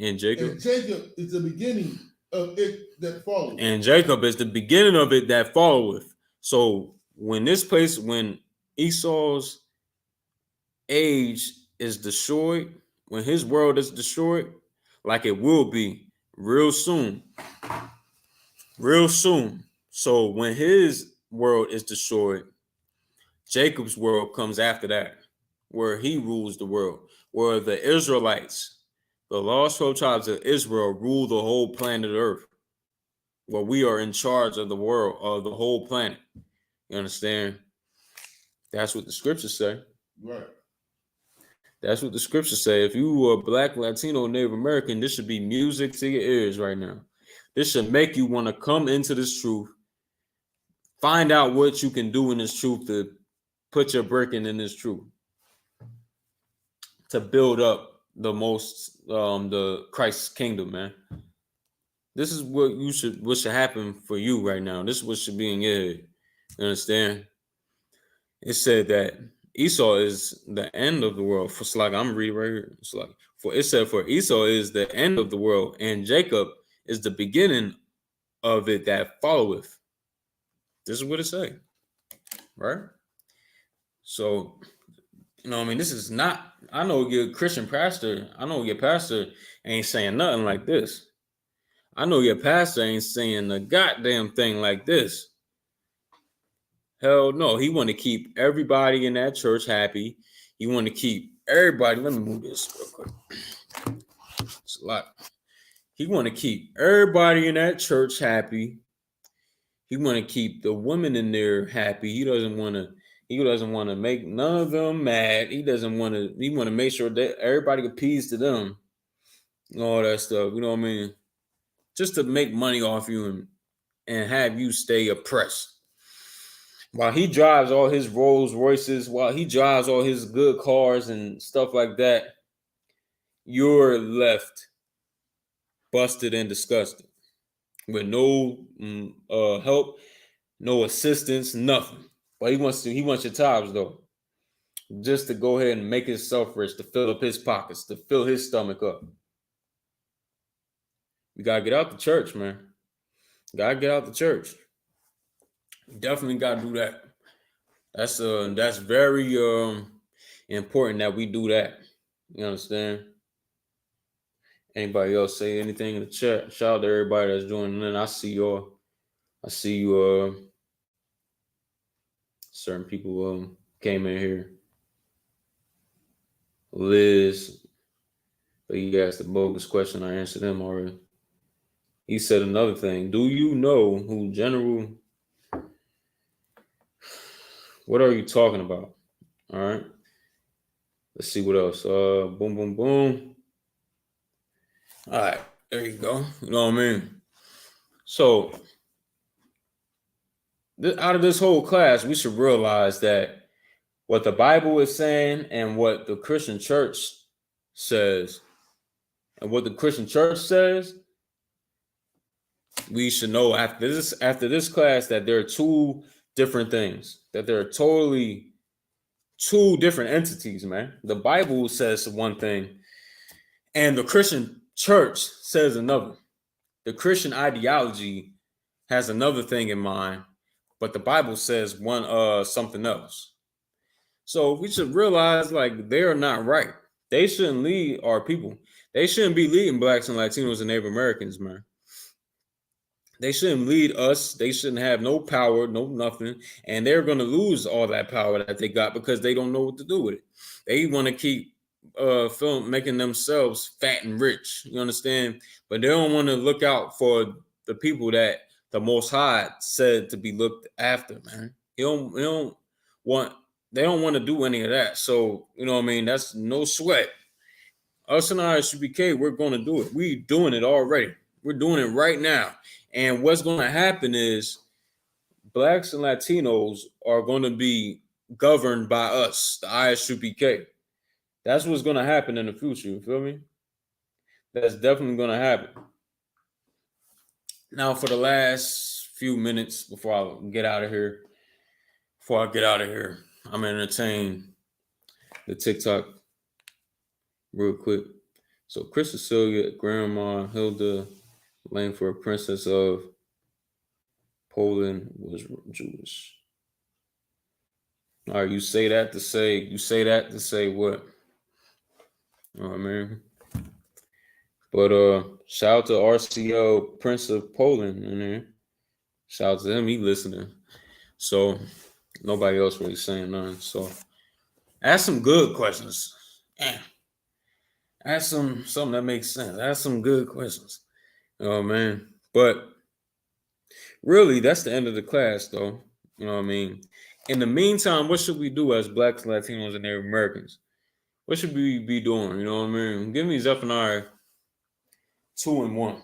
And Jacob is the beginning of it that followeth. And Jacob is the beginning of it that followeth. So when Esau's age is destroyed, when his world is destroyed, like it will be real soon. So when his world is destroyed, Jacob's world comes after that, where he rules the world, where the Israelites, the lost 12 tribes of Israel, rule the whole planet Earth. Where we are in charge of the world, of the whole planet. You understand? That's what the scriptures say. Right. That's what the scriptures say. If you are Black, Latino, Native American, this should be music to your ears right now. This should make you want to come into this truth, find out what you can do in this truth to put your brick in this truth, to build up the Christ's kingdom, man. This is what should happen for you right now. This is what should be in your head. You understand? It said that Esau is the end of the world. For Slag, I'm reading right here. It said for Esau is the end of the world, and Jacob is the beginning of it that followeth. This is what it say, right? So, you know what I mean? This is not, I know your Christian pastor, I know your pastor ain't saying nothing like this. I know your pastor ain't saying a goddamn thing like this. Hell no. He want to keep everybody in that church happy. He want to keep everybody. Let me move this real quick. It's a lot. He want to keep everybody in that church happy. He want to keep the women in there happy. He doesn't want to make none of them mad. He want to make sure that everybody appease to them. And all that stuff. You know what I mean? Just to make money off you and have you stay oppressed. While he drives all his Rolls Royces, while he drives all his good cars and stuff like that, you're left busted and disgusted with no help, no assistance, nothing. But he wants your tithes though, just to go ahead and make himself rich, to fill up his pockets, to fill his stomach up. We gotta get out the church, man. Gotta get out the church. We definitely gotta do that. That's very important that we do that. You understand? Anybody else say anything in the chat? Shout out to everybody that's joining in. I see y'all. I see you. Certain people came in here. Liz, but he asked a bogus question. I answered him already. He said another thing. Do you know who General? What are you talking about? All right. Let's see what else. Boom, boom, boom. All right. There you go. You know what I mean? So, out of this whole class, we should realize that what the Bible is saying and what the Christian church says, we should know after this class that there are two different things, that there are totally two different entities, man. The Bible says one thing and the Christian church says another. The Christian ideology has another thing in mind, but the Bible says something else. So we should realize like they are not right. They shouldn't lead our people. They shouldn't be leading blacks and Latinos and Native Americans, man. They shouldn't lead us. They shouldn't have no power, no nothing. And they're going to lose all that power that they got because they don't know what to do with it. They want to keep making themselves fat and rich. You understand? But they don't want to look out for the people that the Most High said to be looked after, man. They don't want to do any of that. So, you know what I mean? That's no sweat. Us and I.S.U.P.K, we're going to do it. We're doing it already. We're doing it right now. And what's going to happen is blacks and Latinos are going to be governed by us, the I.S.U.P.K. That's what's going to happen in the future. You feel me? That's definitely going to happen. Now, for the last few minutes before I get out of here, I'm entertain the TikTok real quick. So, Chris Cecilia, Grandma Hilda Langford, Princess of Poland, was Jewish. All right, you say that to say what? You know what I mean? But shout out to RCL Prince of Poland in there. Shout out to him, he listening. So nobody else really saying nothing. So ask some good questions. Ask something that makes sense. Ask some good questions. Oh man. But really, that's the end of the class, though. You know what I mean? In the meantime, what should we do as blacks, Latinos, and Native Americans? What should we be doing? You know what I mean? Give me Zephaniah 2:1.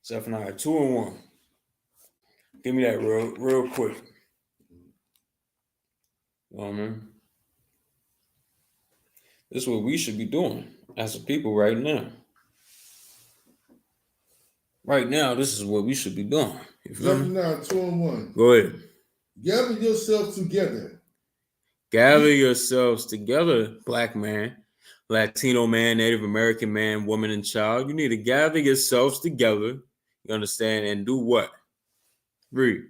Zephaniah 2:1. Give me that real quick. You know what I mean? This is what we should be doing as a people right now. Right now, this is what we should be doing. You feel me? Zephaniah 2:1. Go ahead. Gather yourselves together. Gather yourselves together, black man, Latino man, Native American man, woman, and child. You need to gather yourselves together. You understand? And do what? Read.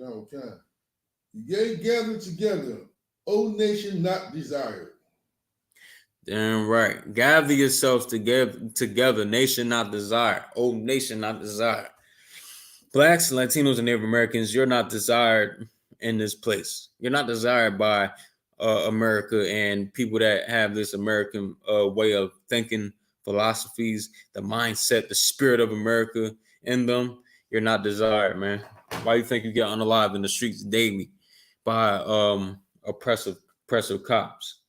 Okay. Yea, gather together, O nation not desired. Damn right. Gather yourselves together, nation not desired. Oh, nation not desired. Blacks, Latinos, and Native Americans, you're not desired in this place. You're not desired by America and people that have this American way of thinking, philosophies, the mindset, the spirit of America in them. You're not desired, man. Why you think you get unalive in the streets daily by oppressive cops?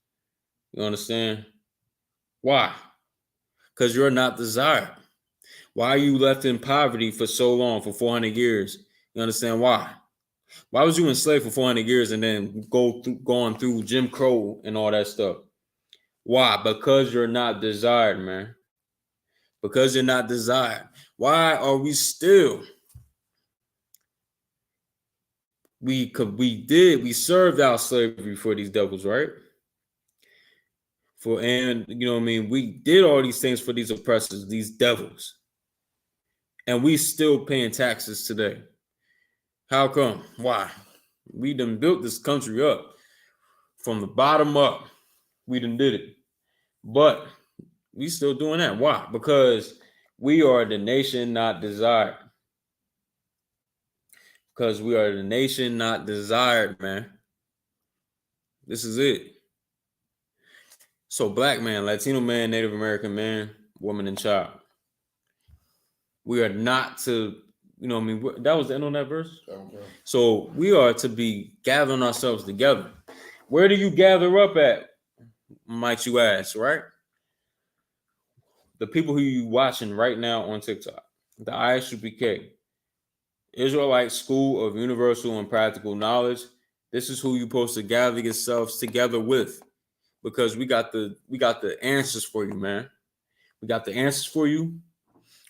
You understand? Why? Because you're not desired. Why are you left in poverty for so long, for 400 years? You understand why? Why was you enslaved for 400 years and then going through Jim Crow and all that stuff? Why? Because you're not desired, man. Because you're not desired. Why are we still? We served our slavery for these devils, right? And you know what I mean? We did all these things for these oppressors, these devils. And we still paying taxes today. How come? Why? We done built this country up from the bottom up. We done did it. But we still doing that. Why? Because we are the nation not desired. Because we are the nation not desired, man. This is it. So black man, Latino man, Native American man, woman, and child. We are not to, you know what I mean? That was the end on that verse? Okay. So we are to be gathering ourselves together. Where do you gather up at, might you ask, right? The people who you watching right now on TikTok, the I.S.U.P.K, Israelite School of Universal and Practical Knowledge. This is who you're supposed to gather yourselves together with, because we got the answers for you, man. We got the answers for you.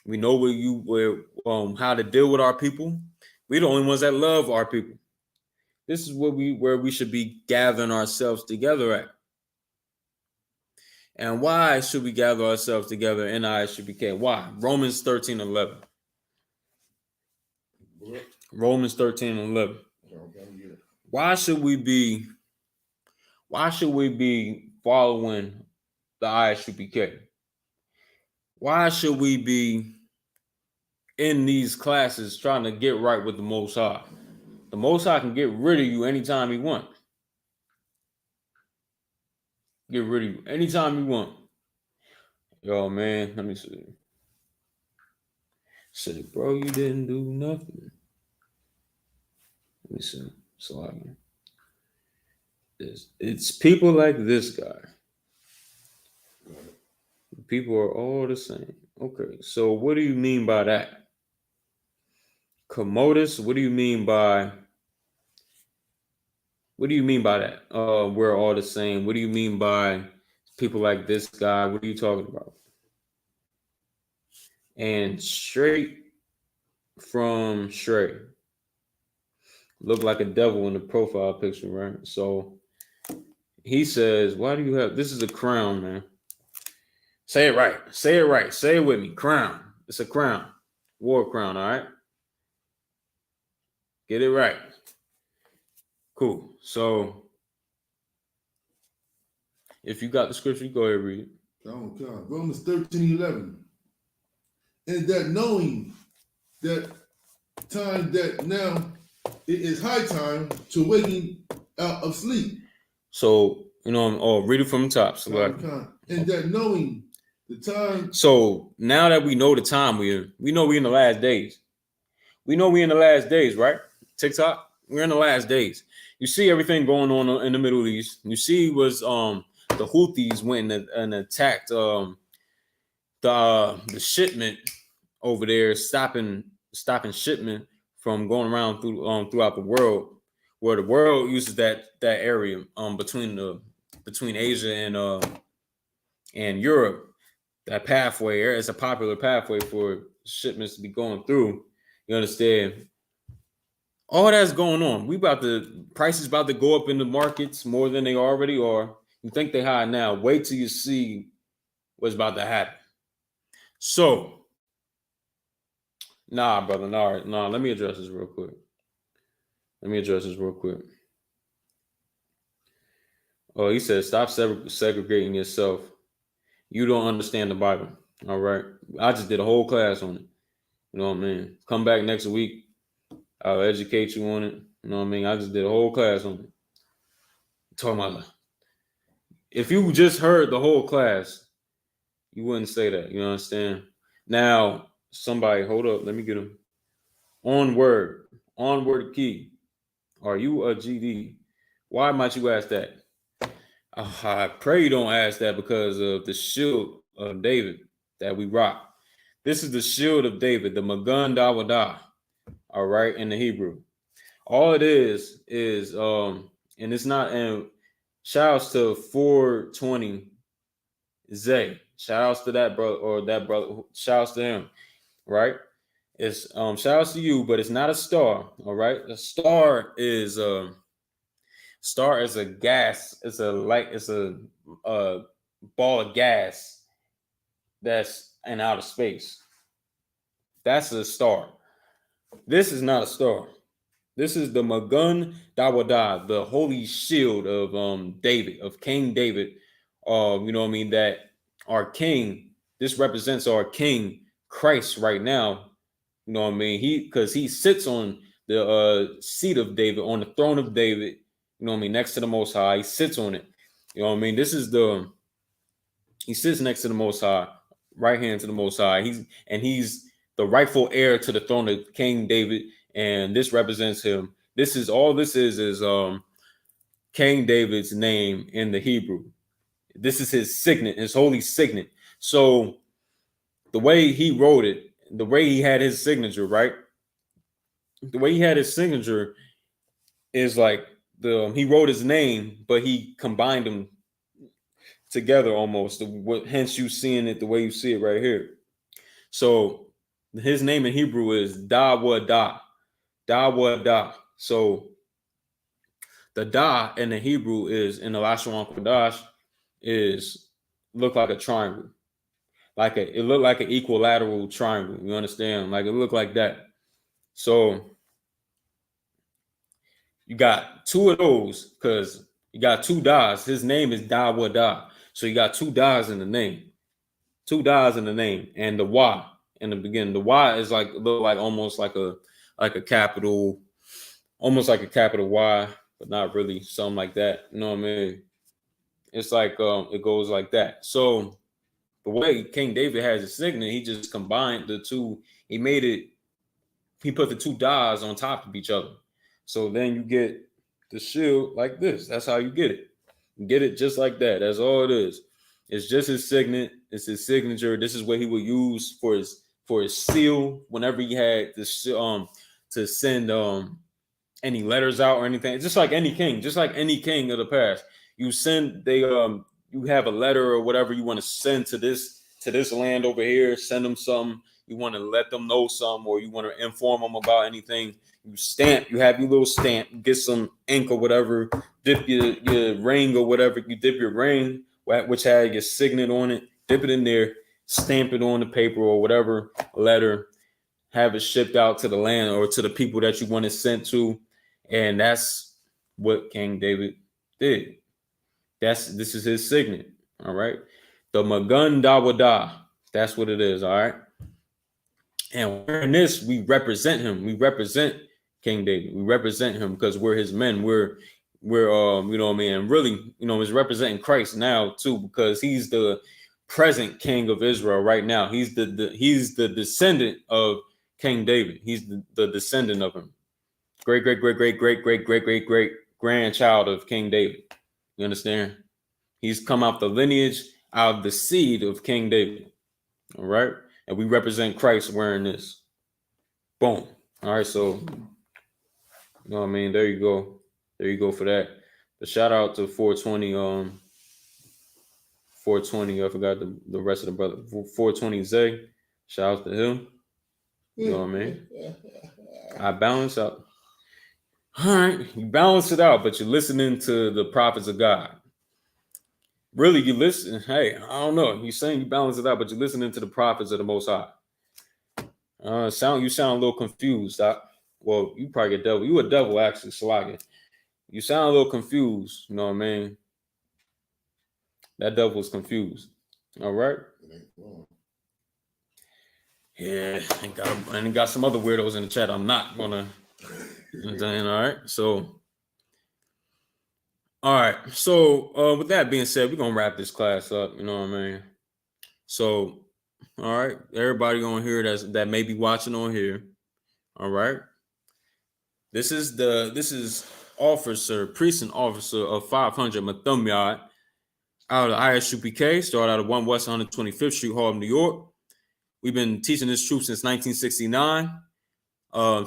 We know how to deal with our people. We're the only ones that love our people. This is where we should be gathering ourselves together at. And why should we gather ourselves together in I.S.U.P.K? Why? Romans 13:11. Romans 13:11. Why should we be Why should we be following the I.S.U.P.K? Why should we be in these classes trying to get right with the Most High? The Most High can get rid of you anytime he wants. Get rid of you anytime he wants. Yo, man, let me see. Said, bro, you didn't do nothing. Let me see. So it's people like this guy. People are all the same. Okay, so what do you mean by that? Commodus, what do you mean by that? We're all the same. What do you mean by people like this guy? What are you talking about? And straight from Shrey. Look like a devil in the profile picture, right? So he says, why do you have this is a crown, man. Say it right. Say it right. Say it with me. Crown. It's a crown. War crown, all right? Get it right. Cool. So if you got the scripture, you go ahead and read it. Romans 13:11. And that knowing that time that now it is high time to waking out of sleep. So, read it from the top. So and that knowing the time. So now that we know the time we know we're in the last days. We know we're in the last days, right? TikTok, we're in the last days. You see everything going on in the Middle East. You see was the Houthis went and attacked the shipment over there, stopping shipment from going around throughout the world, where the world uses that area between Asia and Europe. That pathway is a popular pathway for shipments to be going through. You understand? All that's going on. Prices about to go up in the markets more than they already are. You think they high now. Wait till you see what's about to happen. So, nah, brother. Nah, let me address this real quick. Oh, he said, stop segregating yourself. You don't understand the Bible. All right. I just did a whole class on it. You know what I mean? Come back next week. I'll educate you on it. You know what I mean? I just did a whole class on it. Talking about, if you just heard the whole class, you wouldn't say that. You understand? Now, somebody, hold up. Let me get him. Onward key. Are you a GD? Why might you ask that? I pray you don't ask that because of the shield of David that we rock. This is the shield of David, the Magun Dawadah. All right, in the Hebrew. All it is, and it's not, and shout outs to 420 Zay. Shout outs to that brother, shout outs to him, right? It's shout outs to you, but it's not a star, all right? The star is a gas, it's a ball of gas that's in outer space. That's a star. This is not a star. This is the Magun Dawadah, the holy shield of David, of King David. You know what I mean? That our king, this represents our king Christ right now. You know what I mean? Because he sits on the seat of David, on the throne of David, you know what I mean, next to the Most High. He sits on it. You know what I mean? He sits next to the Most High, right hand to the Most High. He's the rightful heir to the throne of King David. And this represents him. This is King David's name in the Hebrew. This is his signet, his holy signet. So the way he wrote it, the way he had his signature, right? The way he had his signature is like he wrote his name, but he combined them together almost. Hence you seeing it the way you see it right here. So his name in Hebrew is Dawadah. Dawadah. So the Da in the Hebrew is in the Lashon Kodash is look like a triangle. It looked like an equilateral triangle. You understand? Like it looked like that. So you got two of those because You got two Das. His name is Dawadah. So you got two Das in the name. Two Das in the name. And the Y in the beginning. The Y is like look like almost like a capital, almost like a capital Y, but not really something like that. You know what I mean? It's like it goes like that. So the way King David has his signet, he just combined the two. He made it. He put the two Das on top of each other. So then you get the shield like this. That's how you get it. You get it just like that. That's all it is. It's just his signet. It's his signature. This is what he would use for his seal whenever he had this to send any letters out or anything. Just like any king of the past. You send you have a letter or whatever you want to send to this land over here, send them something, you want to let them know something, or you want to inform them about anything. You have your little stamp, get some ink or whatever, dip your ring or whatever, you dip your ring, which had your signet on it, dip it in there, stamp it on the paper or whatever letter, have it shipped out to the land or to the people that you want it sent to. And that's what King David did. This is his signet. All right. The Magun Dawadah. That's what it is. All right. And in this, we represent him. We represent King David. We represent him because we're his men. We're you know what I mean? And really, you know, is representing Christ now too, because he's the present king of Israel right now. He's the descendant of King David. He's the descendant of him. Great grandchild of King David. You understand? He's come out the lineage, out of the seed of King David. All right. And we represent Christ wearing this. Boom. All right. So, you know what I mean? There you go. There you go for that. The shout out to 420. 420. I forgot the rest of the brother. 420 Zay. Shout out to him. You know what I mean? I balance out. All right. You balance it out, but you're listening to the prophets of God. Really, you listen. Hey, I don't know. You're saying you balance it out, but you're listening to the prophets of the Most High. You sound a little confused. Well, you probably a devil. You a devil, actually, Salaga. You sound a little confused. You know what I mean? That devil's confused. All right. Yeah, and got some other weirdos in the chat. I'm not gonna. All right. So. All right. So with that being said, we're gonna wrap this class up. You know what I mean? So, all right, everybody on here that may be watching on here. All right. This is officer, precinct officer of 500 Mathumyad out of ISUPK, started out of 1 West 125th Street, Harlem, New York. We've been teaching this truth since 1969.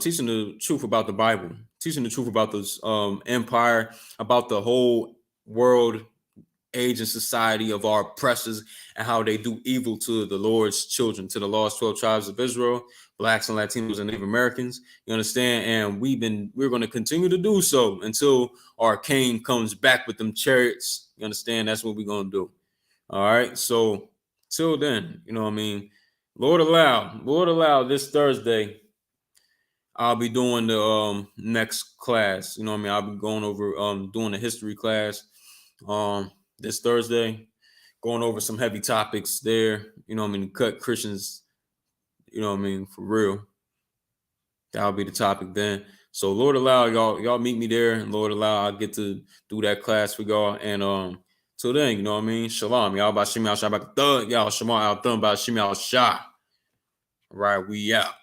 Teaching the truth about the Bible, teaching the truth about this empire, about the whole world, age, and society of our oppressors and how they do evil to the Lord's children, to the lost 12 tribes of Israel, Blacks and Latinos and Native Americans. You understand? And we're going to continue to do so until our king comes back with them chariots. You understand? That's what we're going to do. All right. So till then, you know what I mean? Lord allow this Thursday, I'll be doing the next class. You know what I mean? I'll be going over doing the history class this Thursday, going over some heavy topics there. You know what I mean? Cut Christians, you know what I mean, for real. That'll be the topic then. So Lord allow y'all meet me there, and Lord allow I'll get to do that class for y'all. And till then, you know what I mean? Shalom. Y'all by Shimei al Shabbat. Y'all Shema al Thun by Shimei al Shah. Right, we out.